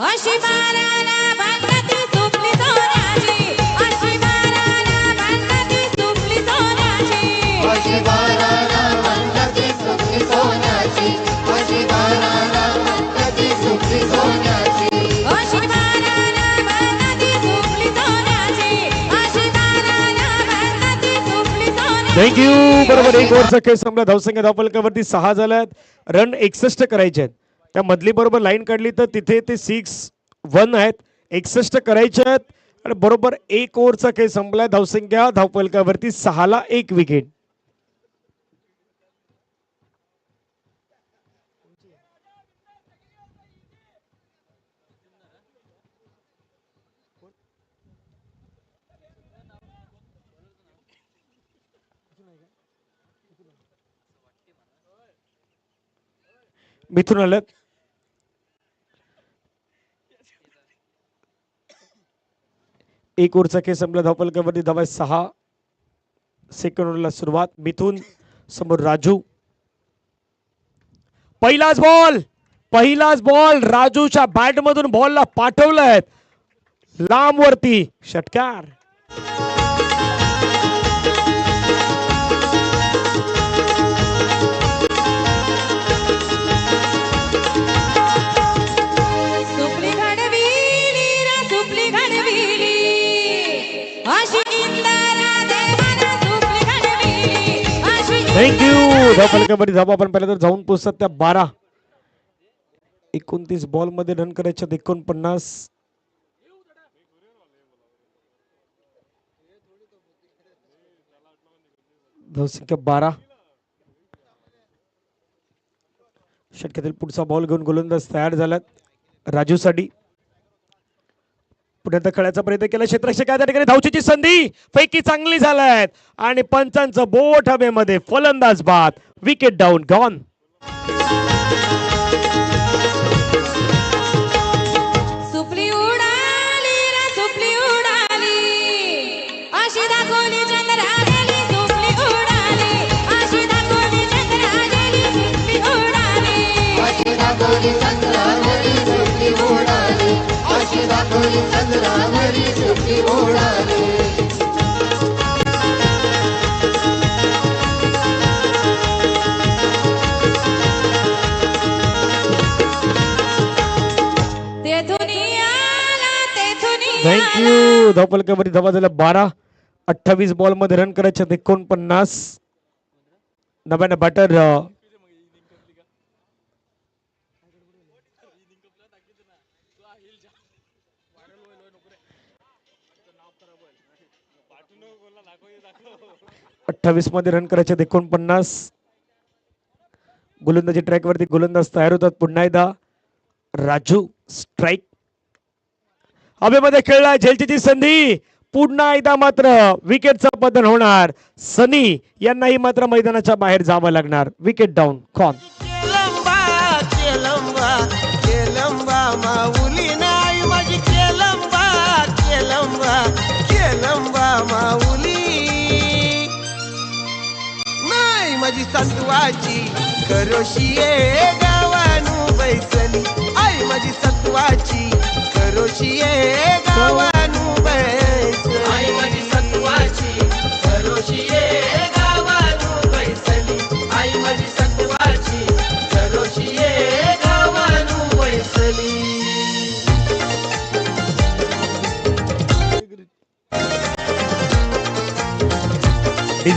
अशी बाराला बांधती सुपली सोन्याची अशी बाराला बांधती सुपली सोन्याची अशी बाराला बांधती सुपली सोन्याची अशी बाराला बांधती सुपली सोन्याची अशी बाराला बांधती सुपली सोन्याची अशी बाराला बांधती सुपली सोन्याची. थँक्यू. बरोबर 1 ओव्हरचा खेळ संपला. धावसंख्या धावफलकावरती 6 झाल्यात. रन 61 करायचे आहेत. त्या मधली बरोबर लाईन काढली तर तिथे ते 6-1 आहेत. 61 करायचे आहेत आणि बरोबर 1 ओव्हरचा खेळ संपलाय. धावसंख्या धावफलकावरती 6ला 1 विकेट. मिथून आल्यात. एक ओव्हरचा खेळ संपला. धावफलकावरती धावा 6. सेकंड ओव्हरला सुरुवात. मिथून समोर राजू. पहिलाच बॉल राजूच्या बॅट मधून बॉलला पाठवलाय लांब वरती. षटकार. सुपली घडविली रा सुपली घडविली अशी इंदिरा देवाला सुपली घडविली अशी. थँक्यू. धावफलकावरती धावा आपण पहिल्या तर जाऊन पोहोचतात त्या 12. 29 बॉल मध्ये रन करायच्या 49. धावसंख्या 12. षटकातील पुढचा बॉल घेऊन गोलंदाज तयार झालात राजूसाठी. पुढे खेळायचा प्रयत्न केला. क्षेत्ररक्षक त्या ठिकाणी धावचीची संधी. पैकी चांगली झालाय आणि पंचांचं बोट हवेमध्ये. फलंदाज बाद. Wicket down gone. सुपली उडाली रा सुपली उडाली अशी दाखवली चंद्रा गेली सुपली उडाली अशी दाखवली चंद्रा गेली सुपली उडाली अशी दाखवली चंद्रा गेली सुपली उडाली अशी दाखवली चंद्रा गेली सुपली उडाली. थँक्यू. धावफलकावरती धावा झाल्या 12. 28 बॉल मध्ये रन करायच्या 49. नव्यानं बॅटर मध्ये रन करायचे 49. गोलंदाजी ट्रॅक वरती गोलंदाज तयार होतात. पुन्हा एकदा राजू स्ट्राईक. हवेमध्ये खेळला. झेलची संधी. पुन्हा एकदा मात्र विकेटचं पतन होणार. सनी यांनाही मात्र मैदानाच्या बाहेर जावं लागणार. Wicket down. कॉन. माऊली नाही माझी केलंबा माऊली नाही माझी सत्वाची करोशिये गावानू बैसली आई माझी सत्वाची करोशिये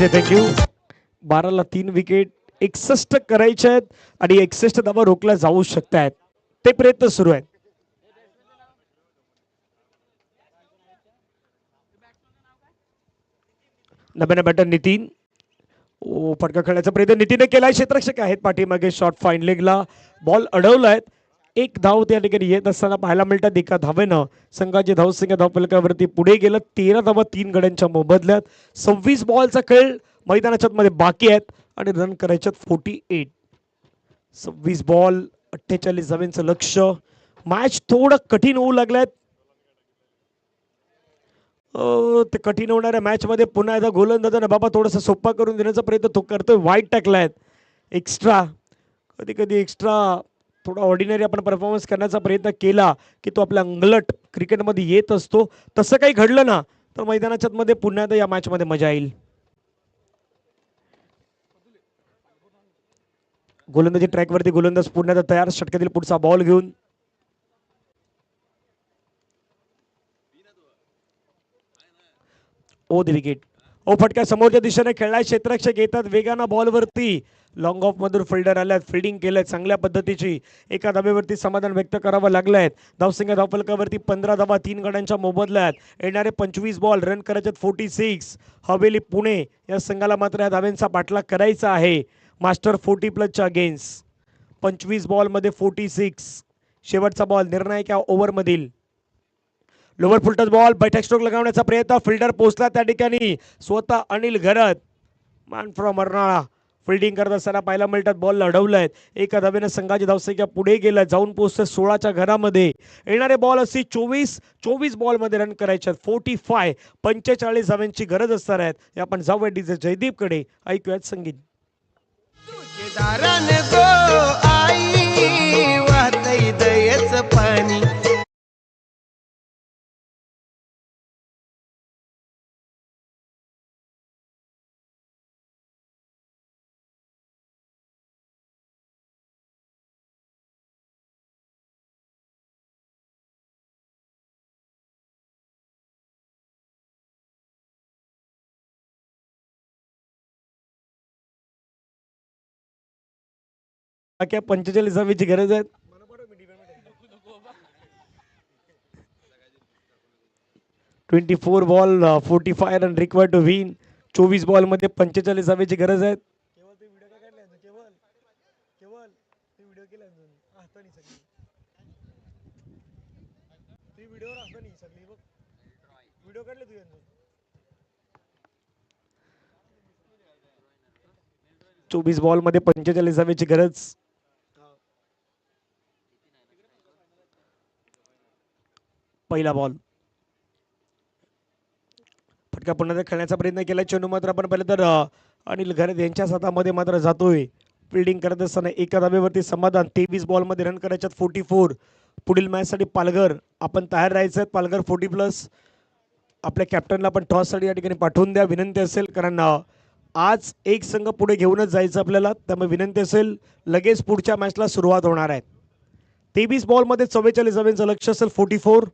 आहे. थँक्यू. 12ला 3 विकेट 61 करायचे आहेत आणि 61 धावा रोखल्या जाऊ शकतात. ते प्रयत्न सुरू आहेत. नव्यानं बॅटर नितीन. फटका खेळण्याचा प्रयत्न नितीनने केलाय. क्षेत्ररक्षक आहेत पाठीमागे. शॉट फाईन लेगला बॉल अडवलाय. एक धाव त्या ठिकाणी येत असताना पाहायला मिळतात. एका धावेनं संघाचे धावसंख्या धावफलकावरती पुढे गेलं. 13 धावा 3 गड्यांच्या मोबदल्यात. 26 बॉलचा खेळ मैदानाच्या मध्ये बाकी आहेत आणि रन करायच्यात 48. 26 बॉल 48 धावांचं लक्ष. मॅच थोडं कठीण होऊ लागल्यात. ते कठीण होणाऱ्या मॅच मध्ये पुन्हा एकदा गोलंदाजाने बाबा थोडासा सोपा करून देण्याचा प्रयत्न तो करतोय. वाईट टाकलाय एक्स्ट्रा. कधी कधी एक्स्ट्रा थोडा ऑर्डिनरी आपण परफॉर्मन्स करण्याचा प्रयत्न केला की तो आपल्या अंगलट क्रिकेटमध्ये येत असतो. तसं काही घडलं ना तर मैदानाच्या मध्ये पुन्हा एकदा या मॅच मध्ये मजा येईल. गोलंदाजी ट्रॅकवरती गोलंदाज पुन्हा एकदा तयार. षटकातील पुढचा बॉल घेऊन. ओ द विकेट. फटका समोरच्या दिशेने खेळलाय. क्षेत्ररक्षक येतात वेगानं बॉलवरती. लॉंग ऑफ मधून फिल्डर आल्यात. फिल्डिंग केलंय चांगल्या पद्धतीची. एका धावेवरती समाधान व्यक्त करावं लागलंय. धावसंख्या धावफलकावरती 15 धावा 3 गड्यांच्या मोबदल्यात. येणारे 25 बॉल रन करायचे 46. हवेली पुणे या संघाला मात्र या धाव्यांचा पाठलाग करायचा आहे. Master 40+ against. 25 बॉलमध्ये 46. शेवटचा बॉल निर्णायक या ओव्हरमधील. Lower full toss ball. बैठक स्ट्रोक लगावण्याचा प्रयत्न. फिल्डर पोहोचला त्या ठिकाणी. स्वतः Anil Gharat man from Arnala fielding करत असताना पाहायला मिळतात. बॉल अडवलाय. एका धावेने संघाची धावसंख्या पुढे गेलाय. जाऊन पोहोचते 16च्या घरामध्ये. येणारे बॉल असते 24 बॉलमध्ये रन करायचे 45. 45 धाव्यांची गरज असणार आहेत. आपण जाऊया डीजे जयदीपकडे. ऐकूयात संगीत. दाराने गो आई वाहतई दयेच पाणी. क्या 45 धावेची गरज आहे. 24 ball 45 run required to win. 24 ball मध्ये 45 धावेची गरज आहे. चोवीस बॉल मध्ये 45 धावेची गरज. पहिला बॉल. फटका पुन्हा खेळण्याचा प्रयत्न केला. चेंडू मात्र आपण पाहिलं तर अनिल घरत यांच्या हातामध्ये मात्र जातोय. फिल्डिंग करत असताना एका धावेवरती समाधान. 23 बॉल मध्ये रन करायच्यात 44. पुढील मॅच साठी पालघर आपण तयार राहायचं. पालघर 40+. आपल्या कॅप्टनला पण टॉस साठी या ठिकाणी पाठवून द्या विनंती असेल. कारण आज एक संघ पुढे घेऊनच जायचं आपल्याला. त्यामुळे विनंती असेल. लगेच पुढच्या मॅचला सुरुवात होणार आहे. 23 बॉल मध्ये 44 धावांचं लक्ष असेल. 44.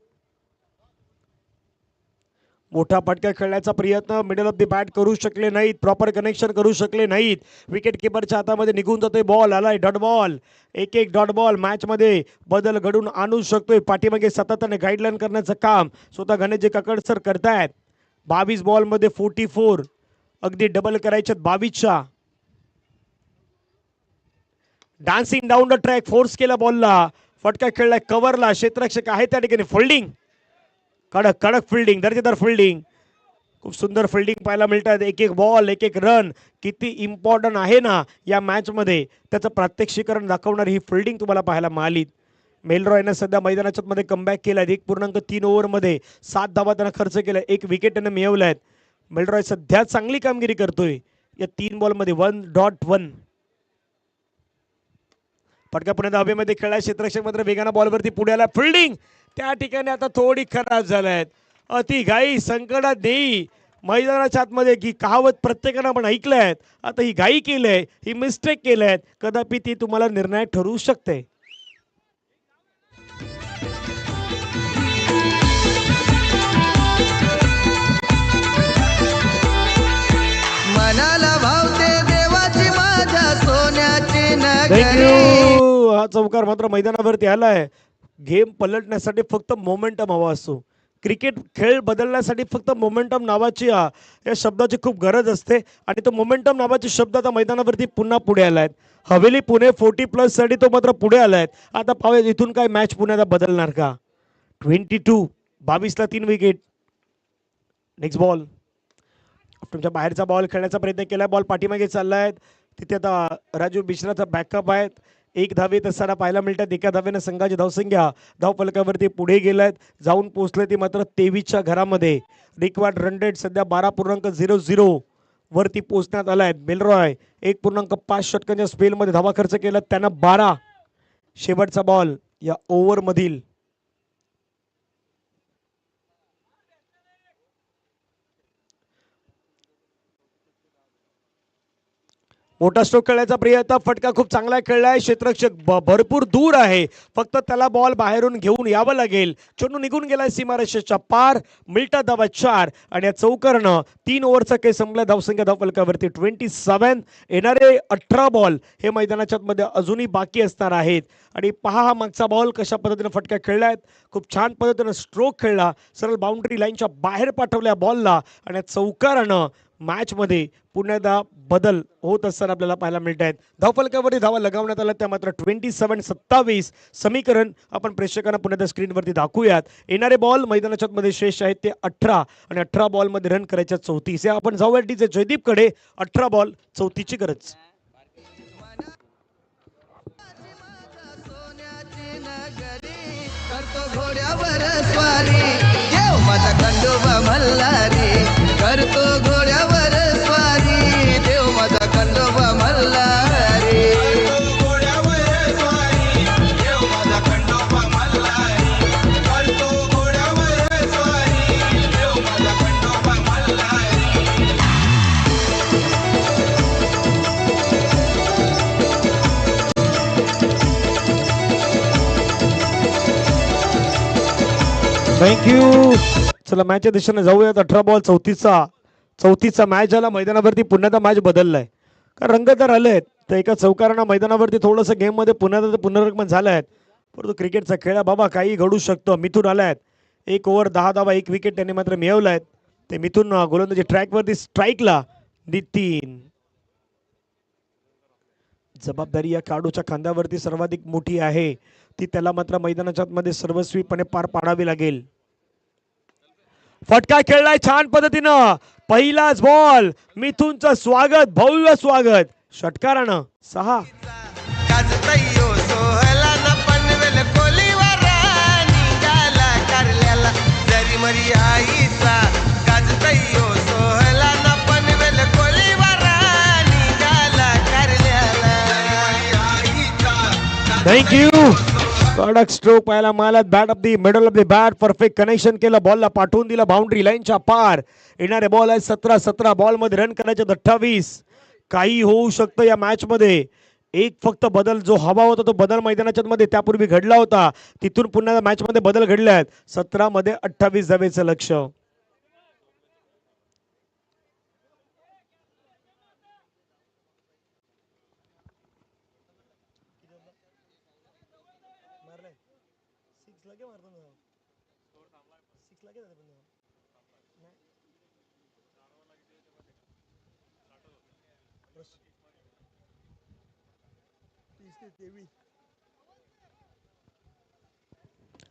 मोठा फटका खेळण्याचा प्रयत्न. मिडल ऑफ द बॅट करू शकले नाहीत. प्रॉपर कनेक्शन करू शकले नाहीत. विकेट किपरच्या हातामध्ये निघून जातोय. बॉल आलाय डॉट बॉल. एक डॉट बॉल मॅच मध्ये बदल घडून आणू शकतोय. पाठीमागे सातत्याने गाईडलाईन करण्याचं काम स्वतः गणेशजी काकड सर करतायत. 22 बॉल मध्ये 44. अगदी डबल करायच्यात 22च्या. Dancing down the track. Force केला बॉलला. फटका खेळलाय कव्हरला. क्षेत्ररक्षक आहे त्या ठिकाणी. फिल्डिंग कडक फिल्डिंग. दर्जेदार फिल्डिंग. खूप सुंदर फिल्डिंग पाहायला मिळतात. एक बॉल एक रन किती इम्पॉर्टंट आहे ना या मॅच मध्ये त्याचं प्रात्यक्षिकरण दाखवणारी ही फिल्डिंग तुम्हाला पाहायला मिळाली. मेलरॉयनं सध्या मैदानाच्या मध्ये कमबॅक केलाय. 1.3 ओव्हरमध्ये 7 धावा त्यानं खर्च केलाय. 1 विकेट त्यानं मिळवलाय. मेलरॉय सध्या चांगली कामगिरी करतोय या 3 बॉलमध्ये. 1.1. फटका पुन्हा हवेमध्ये खेळाय. क्षेत्ररक्षक मात्र वेगानं बॉलवरती पुढे आला. फिल्डिंग त्या ठिकाणी आता थोडी खराब झाल्यात. अति घाई संकटात देई. मैदानाच्या आतमध्ये की कहावत प्रत्येकानं आपण ऐकलंय. आता ही घाई केलंय. ही मिस्टेक केलंय. कदापि ती तुम्हाला निर्णायक ठरवू शकते. मना थँक्यू. हा चौकार मात्र मैदानावरती आलाय. गेम पलटण्यासाठी फक्त मोमेंटम हवा असतो. क्रिकेट खेळ बदलण्यासाठी फक्त मोमेंटम नावाची या शब्दाची खूप गरज असते आणि तो मोमेंटम नावाचे शब्द आता मैदानावरती पुन्हा पुढे आलायत. हवेली पुणे 40+ साठी तो मात्र पुढे आलाय. आता पाहूया इथून काय मॅच पुण्याला बदलणार का. 22-22 ला 3 विकेट. Next ball. तुमच्या बाहेरचा बॉल खेळण्याचा प्रयत्न केलाय. बॉल पाठीमागे चाललाय. तिथे आता राजू बिश्राचा बॅकअप आहेत. 1 धावेत असताना पाहायला मिळतात. एका धावेनं संघाची धावसंख्या धावफलकावरती पुढे गेलायत. जाऊन पोहोचले ती मात्र 23च्या घरामध्ये. रिक्वायर्ड रन रेट सध्या 12.00 वरती पोहोचण्यात आलाय. बेलरॉय 1.5 षटकांच्या स्पेलमध्ये धावा खर्च केला. त्यानं 12. शेवटचा बॉल या ओव्हरमधील. मोठा स्ट्रोक खेळण्याचा प्रयत्न. फटका खूप चांगला खेळलाय. क्षेत्ररक्षक भरपूर दूर आहे. फक्त त्याला बॉल बाहेरून घेऊन यावं लागेल. चेंडू निघून गेलाय सीमारेषेच्या पार. मिळतात धावा 4 आणि या चौकारनं 3 ओव्हरचा खेळ संपला. धावसंख्या धावफलकावरती 27. येणारे 18 बॉल हे मैदानाच्या मध्ये अजूनही बाकी असणार आहेत. आणि पहा हा मागचा बॉल कशा पद्धतीने फटका खेळलाय. खूप छान पद्धतीने स्ट्रोक खेळला. सरळ बाउंड्री लाईनच्या बाहेर पाठवल्या बॉलला आणि या चौकारानं मॅच मध्ये पुन्हा बदल होत असताना आपल्याला पाहायला मिळत आहेत. धावफलकावरती धावा लगावण्यात आल्या त्या मात्र 27-27 समीकरण आपण प्रेक्षकांना पुन्हा स्क्रीनवरती दाखवूयात. येणारे बॉल मैदानाच्या मध्ये शेष आहेत ते 18 आणि 18 बॉल मध्ये रन करायच्या 34. आपण जाऊया डीजे जयदीपकडे. 18 बॉल 34ची गरज. घोड्यावर स्वारी देव माझा खंडोबा मल्हारी. करतो घोड्यावर स्वारी देव माझा खंडोबा मल्हारी. घोड्यावर स्वारी देव माझा खंडोबा मल्हारी. करतो घोड्यावर स्वारी देव माझा खंडोबा मल्हारी. थँक्यू. चला मॅचच्या दिशेने जाऊयात. 18 बॉल 34चा मॅच झाला. मैदानावरती पुन्हा मॅच बदललाय. कारण रंग तर आलेत. तर एका चौकारानं मैदानावरती थोडंसं गेममध्ये पुनरागमन झालंय. परंतु क्रिकेटचा खेळ आहे बाबा, काही घडू शकतो. मिथून आलायत. 1 ओव्हर 10 धावा 1 विकेट त्यांनी मात्र मिळवलायत. ते मिथून गोलंदाजी ट्रॅकवरती स्ट्राईकला. नितीन. जबाबदारी या खेळाडूच्या खांद्यावरती सर्वाधिक मोठी आहे. ती त्याला मात्र मैदानाच्या मध्ये सर्वस्वीपणे पार पाडावी लागेल. फटका खेळलाय छान पद्धतीनं. पहिलाच बॉल. मिथूनचं स्वागत, भव्य स्वागत षटकारानं. 6. गाजतयो सोहला न पनवेल कोलीवर निघाला कारल्याला जरी मरी आईचा. गाजतयो सोहला न पनवेल कोलीवर निघाला कारल्याला जरी मरी आईचा. थँक्यू. कडक स्ट्रोक पाहायला मला. Bat of the middle of the bat. Perfect connection केलं. बॉलला पाठवून दिला बाउंड्री लाईनच्या पार. येणारे बॉल आहे 17 बॉल मध्ये रन करायचे 28. काही होऊ शकतं या मॅच मध्ये. एक फक्त बदल जो हवा होता तो बदल मैदानाच्या मध्ये त्यापूर्वी घडला होता. तिथून पुन्हा मॅच मध्ये बदल घडले आहेत. 17 मध्ये 28 धावेचं लक्ष.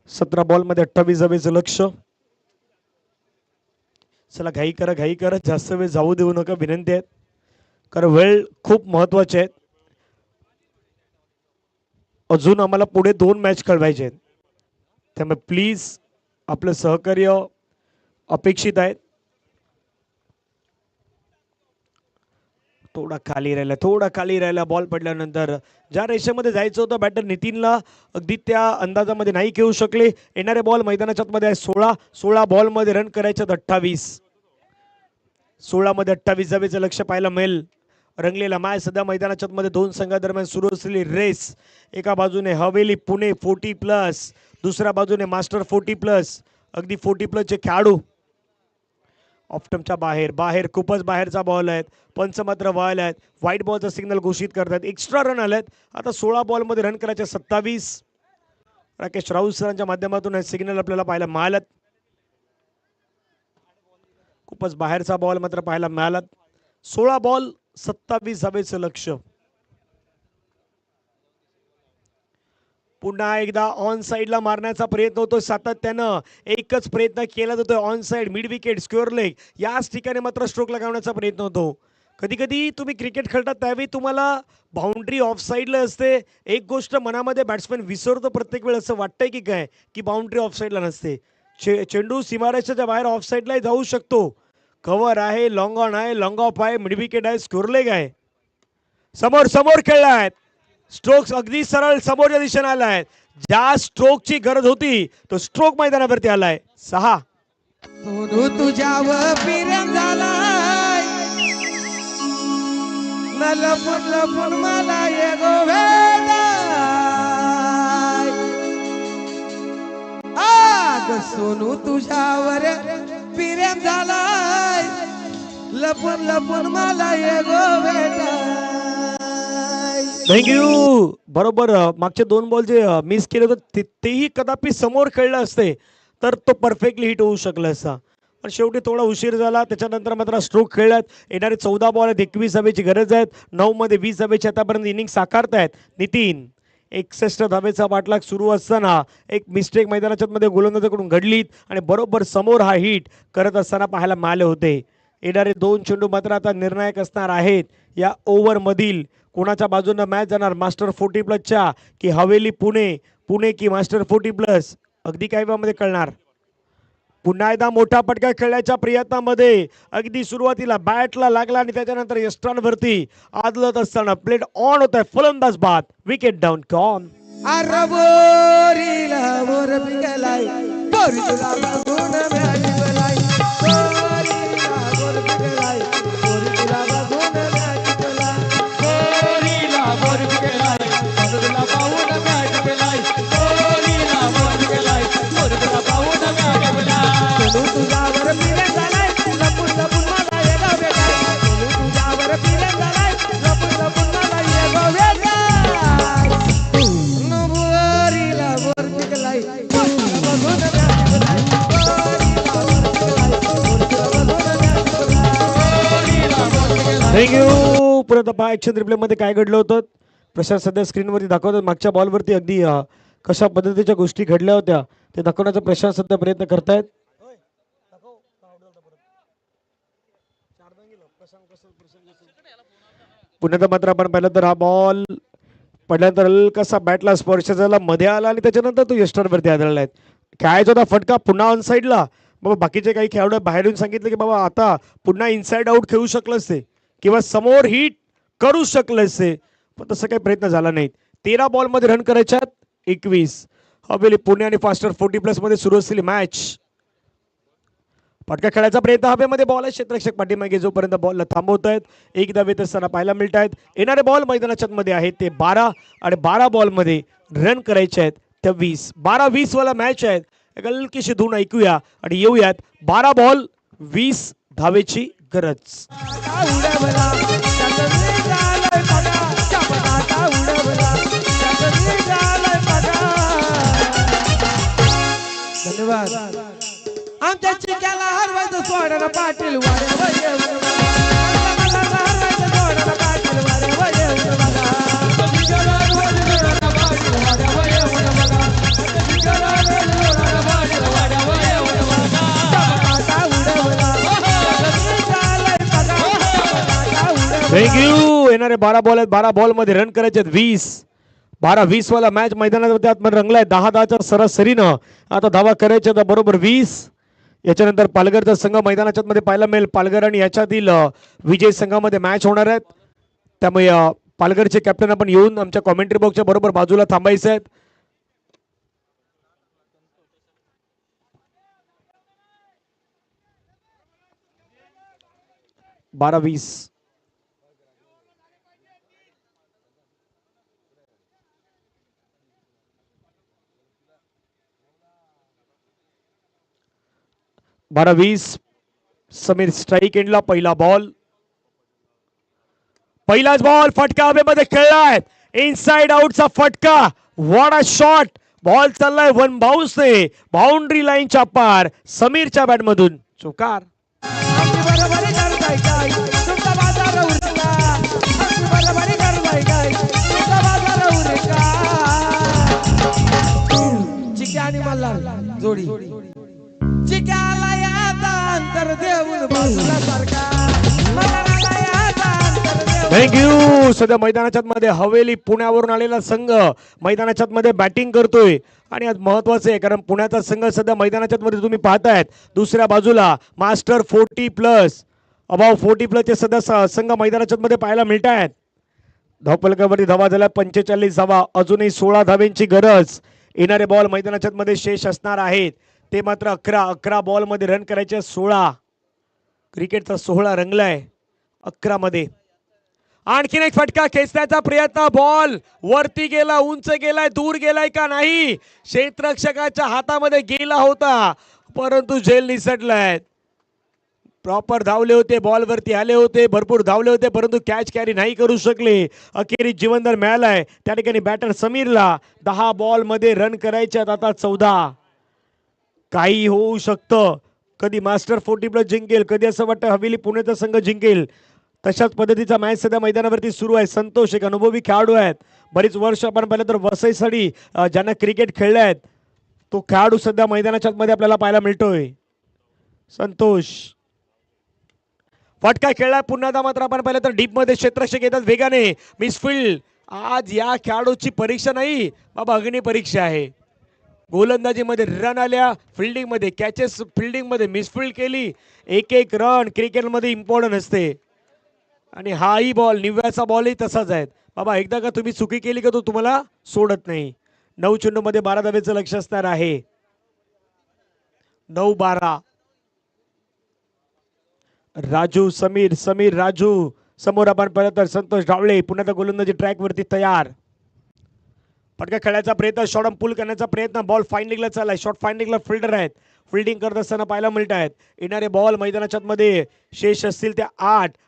सतरा बॉल मध्ये 28 धावेचं लक्ष. चला घाई करा. जास्त वेळ जाऊ देऊ नका विनंती आहे. कारण वेळ खूप महत्वाची आहे. अजून आम्हाला पुढे 2 मॅच खेळवायचे आहेत. त्यामुळे प्लीज आपलं सहकार्य अपेक्षित आहे. थोडा खाली राहिला बॉल पडल्यानंतर. ज्या रेषेमध्ये जायचं होतं बॅटर नितीनला अगदी त्या अंदाजामध्ये नाही खेळू शकले. येणारे बॉल मैदानाच्या मध्ये आहे 16 बॉल मध्ये रन करायचे 28. 16 मध्ये 28 धावेचं लक्ष पाहायला मिळेल. रंगलेला मॅच सध्या मैदानाच्या मध्ये 2 संघादरम्यान सुरू असलेली रेस. एका बाजूने हवेली पुणे 40+, दुसऱ्या बाजूने मास्टर 40+. अगदी 40+ चे खेळाडू ऑप्टमच्या बाहेर बाहेर खूपच बाहेरचा बॉल आहेत. पंच मात्र वळले आहेत. व्हाईट बॉलचा सिग्नल घोषित करतात. एक्स्ट्रा रन आलेत. आता 16 बॉलमध्ये रन करायचे 27. राकेश राऊत सरांच्या माध्यमातून हे सिग्नल आपल्याला पाहायला मिळालं. खूपच बाहेरचा बॉल मात्र पाहायला मिळाला. 16 बॉल 27 धावेचं लक्ष. पुन्हा एकदा ऑन साइडला मारण्याचा प्रयत्न होतो सातत्यानं. एकच प्रयत्न केला जातोय on side mid wicket square leg. याच ठिकाणी मात्र स्ट्रोक लगावण्याचा प्रयत्न होतो. कधी कधी तुम्ही क्रिकेट खेळता त्यावेळी तुम्हाला बाउंड्री ऑफ साईडला असते. एक गोष्ट मनामध्ये बॅट्समॅन विसरतो प्रत्येक वेळ. असं वाटतंय की काय की बाउंड्री ऑफ साईडला नसते. चेंडू सीमारेषेच्या बाहेर ऑफ साईडला जाऊ शकतो. कव्हर आहे, लॉंग ऑन आहे, लॉंग ऑफ आहे, मिड विकेट आहे, स्क्वेअर लेग आहे. समोर समोर खेळला आहेत. स्ट्रोक्स अगदी सरळ समोरच्या दिशेने आला आहे. ज्या स्ट्रोकची गरज होती तो स्ट्रोक मैदानावरती आलाय. 6. सोनू तुझ्यावर प्रेम झालाय न लपून लपून मला ये गो भेटाय. आग सोनू तुझ्यावर प्रेम झालाय लपून लपून मला ये गो भेटाय. थँक्यू. बरोबर मागचे 2 बॉल जे मिस केले होते तेही कदापि समोर खेळलं असते तर तो परफेक्टली हिट होऊ शकला असता. पण शेवटी थोडा उशीर झाला. त्याच्यानंतर मात्र स्ट्रोक खेळल्यात. येणारे 14 बॉल आहेत. 21 धावेची गरज आहेत. 9 मध्ये 20 धावेची आतापर्यंत इनिंग साकारतायत. नितीन 61 धावेचा पाठलाग सुरू असताना एक मिस्टेक मैदानाच्या मध्ये गोलंदाजाकडून घडलीत आणि बरोबर समोर हा हिट करत असताना पाहायला मिळाले होते. येणारे 2 चेंडू मात्र आता निर्णायक असणार आहेत. या ओव्हरमधील कोणाच्या बाजूने मॅच जाणार, मास्टर 40+ की हवेली पुणे, पुणे की मास्टर 40+, अगदी काही वेळामध्ये कळणार. पुन्हा एकदा मोठा फटका खेळण्याच्या प्रयत्नामध्ये अगदी सुरुवातीला बॅटला लागला आणि त्याच्यानंतर यष्टांवरती आदलत असताना प्लेट ऑन होत आहे. फलंदाज बाद, विकेट डाऊन गॉन. अरे बोरीला बोर पिकलाय बोरीला बघून मॅच पिकलाय. बोरीला बोर पिकलाय बोरीला बघून मॅच पिकलाय. बोरीला बोर पिकलाय बोरीला पाहून मॅच पिकलाय. बोरीला बोर पिकलाय बोरीला पाहून मॅच पिकलाय. सोनू तुझ्यावर प्रेम झालाय लपून लपून मला ये गो भेटाय. सोनू तुझ्यावर प्रेम झालाय लपून लपून मला ये गो भेटाय. थँक्यू. परत पहा ॲक्शन रिप्लेमध्ये काय घडलं होतं. प्रशांत सध्या स्क्रीनवरती दाखवतात. मागच्या बॉलवरती अगदी कशा पद्धतीच्या गोष्टी घडल्या होत्या ते दाखवण्याचा प्रशांत सध्या प्रयत्न करतायत. पुण्याचा मात्र आपण पाहिलं तर हा बॉल पडल्यानंतर हलकासा बॅटला स्पर्श झाला, मध्ये आला आणि त्याच्यानंतर तो यष्टांवरती आदळला आहे. खेळायचा होता फटका पुन्हा ऑन साईडला. बाबा बाकीचे काही खेळाडू बाहेरून सांगितलं की बाबा आता पुन्हा इनसाइड आउट खेळू शकलं असते किंवा समोर हिट करू शकलं असते, पण तसं काही प्रयत्न झाला नाही. 13 बॉलमध्ये रन करायच्यात 21. हवेली पुणे आणि फास्टर 40+ मध्ये सुरू असलेली मॅच. फटका खेळायचा प्रयत्न हवेमध्ये बॉल आहे. क्षेत्ररक्षक पाठीमागे जोपर्यंत बॉलला थांबवत आहेत. एक धावेत असताना पाहायला मिळत आहेत. येणारे बॉल मैदानाच्या मध्ये आहेत ते 12 आणि 12 बॉलमध्ये रन करायचे आहेत 23. 12-20 वाला मॅच आहेत. एक हलकीशी धून ऐकूया आणि येऊयात. 12 बॉल 20 धावेची गरज. धन्यवाद. आमच्या चिक्याला हरवायचं सोडा पाटील वारे हरवायचं सोडा पाटील वारे थँक्यू. येणारे 12 बॉल आहेत. 12 बॉलमध्ये रन करायचे आहेत 20. 12-20 वाला मॅच मैदानावरती आतमध्ये रंगलाय. 10-10च्या सरासरीनं आता धावा करायच्या आता बरोबर 20. याच्यानंतर पालघरचा संघ मैदानाच्या मध्ये पाहायला मिळेल. पालघर आणि याच्यातील विजय संघामध्ये मॅच होणार आहेत. त्यामुळे पालघरचे कॅप्टन आपण येऊन आमच्या कॉमेंट्री बॉक्सच्या बरोबर बाजूला थांबायचे आहेत. बारा 20. बारा 20 समीर स्ट्राईक एंडला पहिला बॉल, पहिलाच बॉल फटका हवेमध्ये खेळलाय, इनसाइड आउटचा फटका, व्हॉट अ शॉट, बॉल चाललाय वन बाउन्सने बाउंड्री लाईनच्या पार, समीरच्या बॅट मधून चौकार. चिक्याने मल्हार जोडी चिक्याला याचा अंतर देऊन बाजूला सारखा थँक्यू. सध्या मैदानाच्या मध्ये हवेली पुण्यावरून आलेला संघ मैदानाच्या मध्ये बॅटिंग करतोय आणि आज महत्वाचं आहे कारण पुण्याचा संघ सध्या मैदानाच्या मध्ये तुम्ही पाहतायत. दुसऱ्या बाजूला मास्टर 40+ अबाव 40+ चे सध्या संघ मैदानाच्या मध्ये पाहायला मिळत आहेत. धावपलकावरती धावा झाल्या 45 धावा, अजूनही 16 धावेंची गरज. येणारे बॉल मैदानाच्या मध्ये शेष असणार आहेत ते मात्र 11 बॉल मध्ये रन करायचे 16. क्रिकेटचा 16 रंगलाय 11 मध्ये. आणखीन एक फटका खेचण्याचा प्रयत्न, बॉल वरती गेला, उंच गेलाय, दूर गेलाय का नाही, क्षेत्ररक्षकाच्या हातामध्ये गेला होता परंतु झेल निसटलाय. प्रॉपर धावले होते, बॉल वरती आले होते, भरपूर धावले होते परंतु कॅच कॅरी नाही करू शकले. अखेरीस जीवनदान मिळालाय त्या ठिकाणी बॅटर समीरला. 10 बॉल मध्ये रन करायचे आता 14. काही होऊ शकतं, कधी मास्टर 40+ जिंकेल, कधी असं वाटतं हवेली पुण्याचा संघ जिंकेल. तशाच पद्धतीचा मॅच सध्या मैदानावरती सुरू आहे. संतोष एक अनुभवी खेळाडू आहेत, बरीच वर्ष आपण पाहिलं तर वसईसाठी ज्यांना क्रिकेट खेळले आहेत तो खेळाडू सध्या मैदानाच्या मध्ये आपल्याला पाहायला मिळतोय. संतोष फटका खेळलाय पुन्हा मात्र आपण पाहिलं तर डीप मध्ये क्षेत्ररक्षक येतात वेगाने, मिसफिल्ड. आज या खेळाडूची परीक्षा नाही बाबा, अग्नी परीक्षा आहे. गोलंदाजीमध्ये रन आल्या, फिल्डिंग मध्ये कॅचेस, फिल्डिंग मध्ये मिसफिल्ड केली. एक रन क्रिकेटमध्ये इम्पॉर्टंट असते आणि हाही बॉल निव्याचा बॉलही तसाच आहे बाबा. एकदा का तुम्ही चुकी केली का तो तुम्हाला सोडत नाही. 9 चेंडूमध्ये 12 धावेचं लक्ष असणार आहे. 9-12. राजू समीर राजू समोर आपण पाहिलं तर संतोष ढावळे पुन्हा गोलंदाजी ट्रॅक वरती तयार. फटका खेळायचा प्रयत्न, शॉर्ट पुल करण्याचा प्रयत्न, बॉल फाइंडिंगला चाललाय. शॉर्ट फाइंडिंगला फिल्डर आहेत, फिल्डिंग करत असताना पाहायला मिळत आहेत. येणारे बॉल मैदानाच्या मध्ये शेष असतील त्या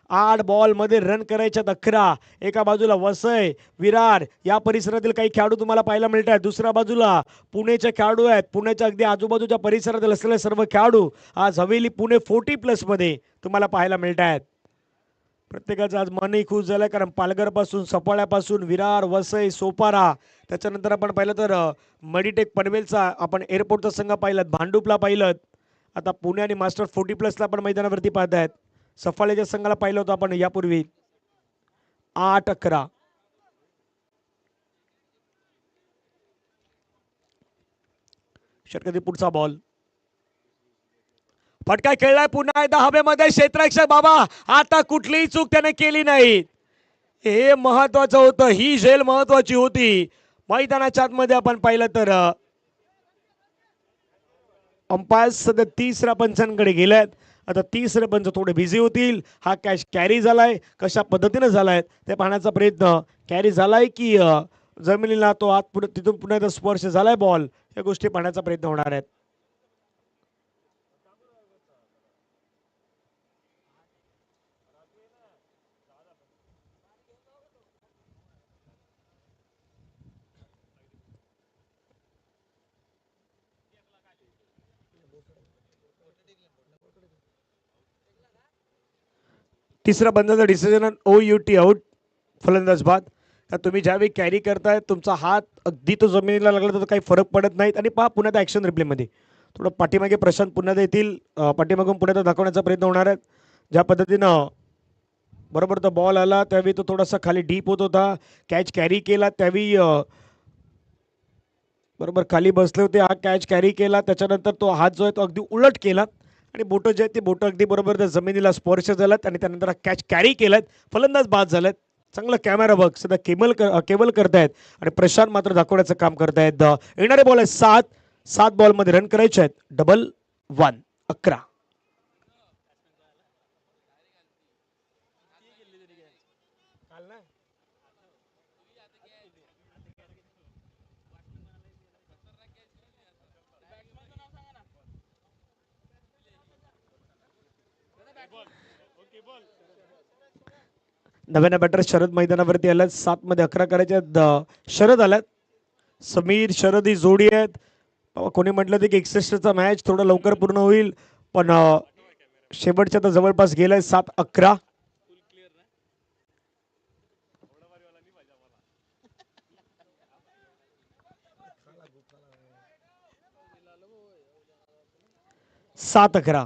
8 बॉल मध्ये रन करायच्यात 11. एका बाजूला वसई विरार या परिसरातील काही खेळाडू तुम्हाला पाहायला मिळत आहेत, दुसऱ्या बाजूला पुणेचे खेळाडू आहेत. पुण्याच्या अगदी आजूबाजूच्या परिसरातील असलेले सर्व खेळाडू आज हवेली पुणे 40+ मध्ये तुम्हाला पाहायला मिळत आहेत. प्रत्येकाचं आज मनही खुश झालंय कारण पालघरपासून, सफाळ्यापासून, विरार, वसई, सोपारा, त्याच्यानंतर आपण पाहिलं तर मडिटेक पनवेलचा आपण एअरपोर्टचा संघ पाहिलं, भांडुपला पाहिलं, आता पुणे आणि मास्टर 40+ला आपण मैदानावरती पाहत आहेत. सफाळ्याच्या संघाला पाहिलं होतं आपण यापूर्वी. 8-11. षटकातील पुढचा बॉल, फटका खेळलाय पुन्हा एकदा हवेमध्ये, क्षेत्ररक्षक बाबा आता कुठलीही चूक त्याने केली नाही. हे महत्वाचं होतं, ही झेल महत्वाची होती. मैदानाच्या आतमध्ये आपण पाहिलं तर अंपायर सध्या 30 पंचांकडे गेल्यात. आता 30 पंच थोडे बिझी होतील. हा कॅच कॅरी झालाय, कशा पद्धतीने झालाय ते पाहण्याचा प्रयत्न. कॅरी झालाय की जमिनीला तो आत पुढे तिथून पुन्हा एकदा स्पर्श झालाय बॉल, या गोष्टी पाहण्याचा प्रयत्न होणार आहेत. तिसरा बंदाचा डिसिजन OUT आउट, फलंदाज बाद. का तुम्ही ज्यावेळी कॅरी करताय तुमचा हात अगदी तो जमिनीला लागला तर काही फरक पडत नाहीत. आणि पहा पुन्हा ॲक्शन रिप्लेमध्ये थोडं पाठीमागे प्रशांत पुन्हा येतील, पाठीमागून पुढे दाखवण्याचा प्रयत्न होणार आहे. ज्या पद्धतीनं बरोबर तो बॉल आला त्यावेळी तो थोडासा खाली डीप होत होता, कॅच कॅरी केला त्यावेळी बरोबर खाली बसले होते, हा कॅच कॅरी केला, त्याच्यानंतर तो हात जो आहे तो अगदी उलट केला आणि बोटं जे आहेत ते बोटं अगदी बरोबर त्या जमिनीला स्पर्श झालात आणि त्यानंतर कॅच कॅरी केलात, फलंदाज बाद झालेत. चांगलं कॅमेरा वर्क सध्या केबल करतायत आणि प्रशांत मात्र दाखवण्याचं काम करतायत. येणारे बॉल आहेत 7 बॉलमध्ये रन करायचे आहेत, 1-1, 11. नव्याने बॅटर शरद मैदानावरती आल्यात. 7 मध्ये 11 करायच्या शरद आल्यात. समीर शरद ही जोडी आहेत. कोणी म्हटलं होतं की 61चा मॅच थोडा लवकर पूर्ण होईल, पण शेवटच्या तर जवळपास गेलाय 7-11. सात 11.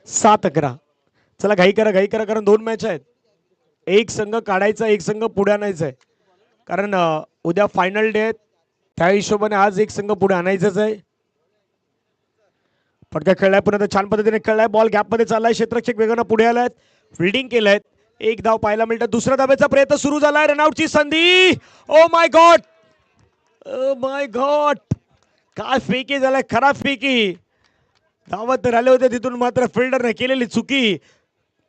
सात 11. चला घाई करा कारण 2 मॅच आहेत. एक संघ काढायचा, एक संघ पुढे आणायचा आहे. कारण उद्या फायनल डे आहेत, त्या हिशोबाने आज एक संघ पुढे आणायचाच आहे. फटका खेळलाय, पुन्हा छान पद्धतीने खेळलाय. बॉल गॅप मध्ये चाललाय. क्षेत्ररक्षक वेगानं पुढे आलाय, फिल्डिंग केलंय. एक धाव पाहायला मिळतं. दुसऱ्या धावेचा प्रयत्न सुरू झालाय. रनआउटची संधी. Oh my God, oh my God, काय फेकी झालाय, खराब फेकी. धावत तर आले होते तिथून, मात्र फिल्डरने केलेली चुकी.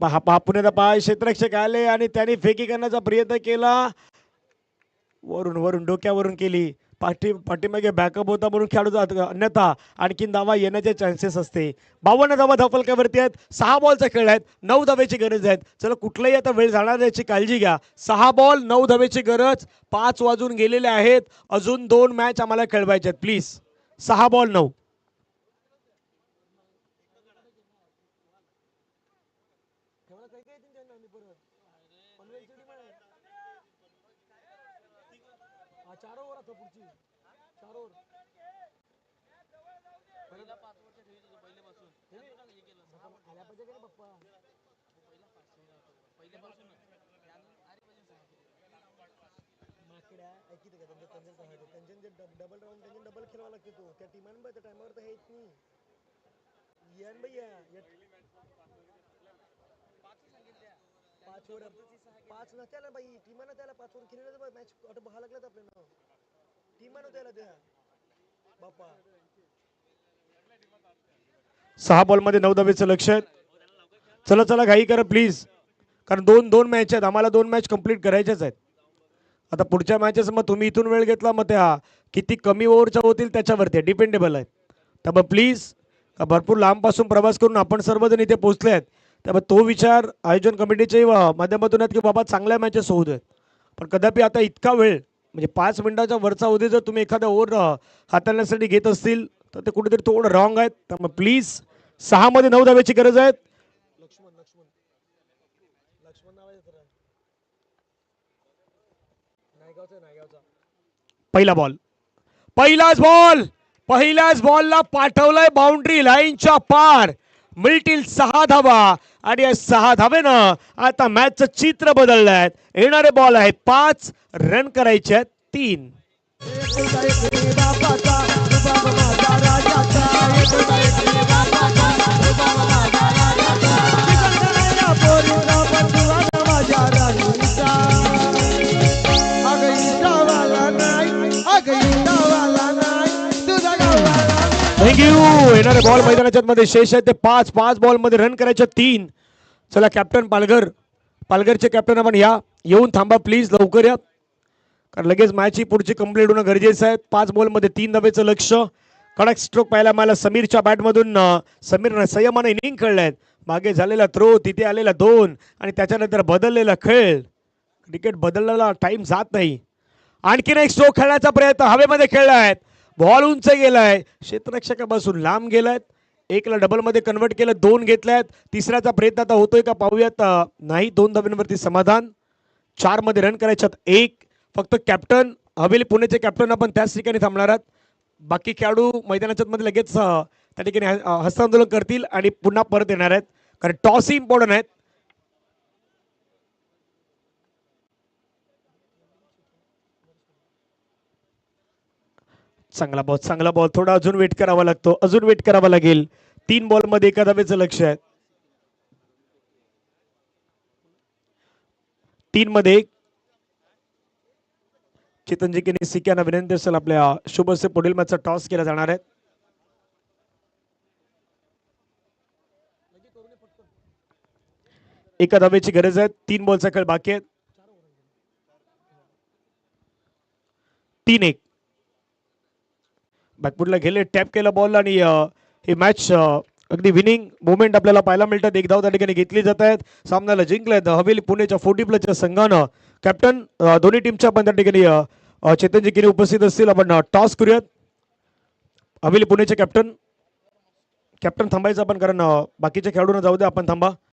पहा पुण्याचा पाय क्षेत्ररक्षक आले आणि त्यांनी फेकी करण्याचा प्रयत्न केला. वरून डोक्यावरून केली. पाठीमागे बॅकअप होता म्हणून खेळाडूचा, अन्यथा आणखीन धावा येण्याचे चान्सेस असते. 52 धावा धावफलकावरती आहेत. 6 बॉलचा खेळ आहेत. 9 धावेची गरज आहेत. चला कुठलाही आता वेळ जाणार याची काळजी घ्या. 6 बॉल 9 धावेची गरज. 5 वाजून गेलेले आहेत. अजून 2 मॅच आम्हाला खेळवायचे आहेत. Please 6 ball 9. Double round double खेळावा लागतो तो त्या टीमांना त्या टाइमवर तर हेच नाही. यान भैया 5 ओव्हर 5 नसत्याला बाई टीमानं त्याला 5 ओव्हर खेळले तर मॅच अट बहा लागला आपल्याला. टीमानं त्याला त्या बाप्पा 6 बॉल मध्ये 9 धावेचं लक्ष आहे. चला घाई करा प्लीज, कारण 2 मॅच आहेत. आम्हाला 2 मॅच कंप्लीट करायच्याच आहेत. आता पुढच्या मॅचेस मग तुम्ही इथून वेळ घेतला, मग त्या किती कमी ओव्हरच्या होतील त्याच्यावरती डिपेंडेबल आहेत. त्यामुळे प्लीज, भरपूर लांबपासून प्रवास करून आपण सर्वजण इथे पोहोचले आहेत. त्यामुळे तो विचार आयोजन कमिटीच्या माध्यमातून आहेत की बाबा चांगल्या मॅचेस होऊ देत. पण कदापि आता इतका वेळ म्हणजे 5 मिनिटाच्या वरचा होते जर तुम्ही एखादा ओव्हर हाताळण्यासाठी घेत असतील तर ते कुठेतरी थोडं रॉंग आहेत. त्यामुळे प्लीज 6 मध्ये 9 धावेची गरज आहे. पहिल्याच बॉलला पाठवलाय बाउंड्री लाईनच्या पार. मिळतील 6 धावा आणि या 6 धावेनं आता मॅचचं चित्र बदललंय. येणारे बॉल आहेत 5, रन करायचे आहेत 3. थँक्यू. येणारे बॉल मैदानाच्या मध्ये शेष आहे ते 5 बॉल मध्ये रन करायचे 3. चला कॅप्टन पालघरचे कॅप्टन आपण येऊन थांबा प्लीज, लवकर या, कारण लगेच मॅच ही पुढची कंप्लीट होणं गरजेचं आहे. 5 बॉल मध्ये 3 धावेचं लक्ष. कडक स्ट्रोक पाहायला मला समीरच्या बॅटमधून. समीरनं संयमाने इनिंग खेळल्यात. मागे झालेला थ्रो, तिथे आलेला 2 आणि त्याच्यानंतर बदललेला खेळ. क्रिकेट बदललेला टाइम जात नाही. आणखीन एक स्ट्रोक खेळण्याचा प्रयत्न हवेमध्ये खेळलाय. बॉल उंच गेलाय, क्षेत्ररक्षकापासून लांब गेलाय. 1ला डबल मध्ये कन्वर्ट केलं, 2 घेतल्यात. तिसऱ्याचा प्रयत्न आता होतोय का पाहूयात. नाही, 2 धाब्यांवरती समाधान. 4 मध्ये रन करायच्यात 1. फक्त कॅप्टन हवेली पुण्याचे कॅप्टन आपण त्याच ठिकाणी थांबणार आहात. बाकी खेळाडू मैदानाच्या मध्ये लगेच त्या ठिकाणी हस्तांदोलन करतील आणि पुन्हा परत येणार आहेत, कारण टॉस इम्पॉर्टंट आहेत. चांगला बॉल थोडा अजून वेट करावा लागतो, अजून वेट करावा लागेल. 3 बॉल मध्ये 1 धावेचं लक्ष आहे. 3 मध्ये चेतनजी किनी सिके यांना विनंती असेल आपल्या शुभ से पुढील मॅचचा टॉस केला जाणार आहे. एका धावेची गरज आहे. 3 बॉलचा खेळ बाकी आहे. 3-1 बॅकफुटला गेले, टॅप केला बॉल आणि ही मॅच अगदी विनिंग मुवमेंट आपल्याला पाहायला मिळतात. एक धाव त्या ठिकाणी घेतली जात आहेत. सामन्याला जिंकलेत हवेली पुणेच्या 40 प्लसच्या संघानं. कॅप्टन दोन्ही टीमच्या पण त्या ठिकाणी चेतनजी किनी उपस्थित असतील. आपण टॉस करूयात. हवेली पुणेचे कॅप्टन थांबायचं आपण, कारण बाकीच्या खेळाडूंना जाऊ दे, आपण थांबा.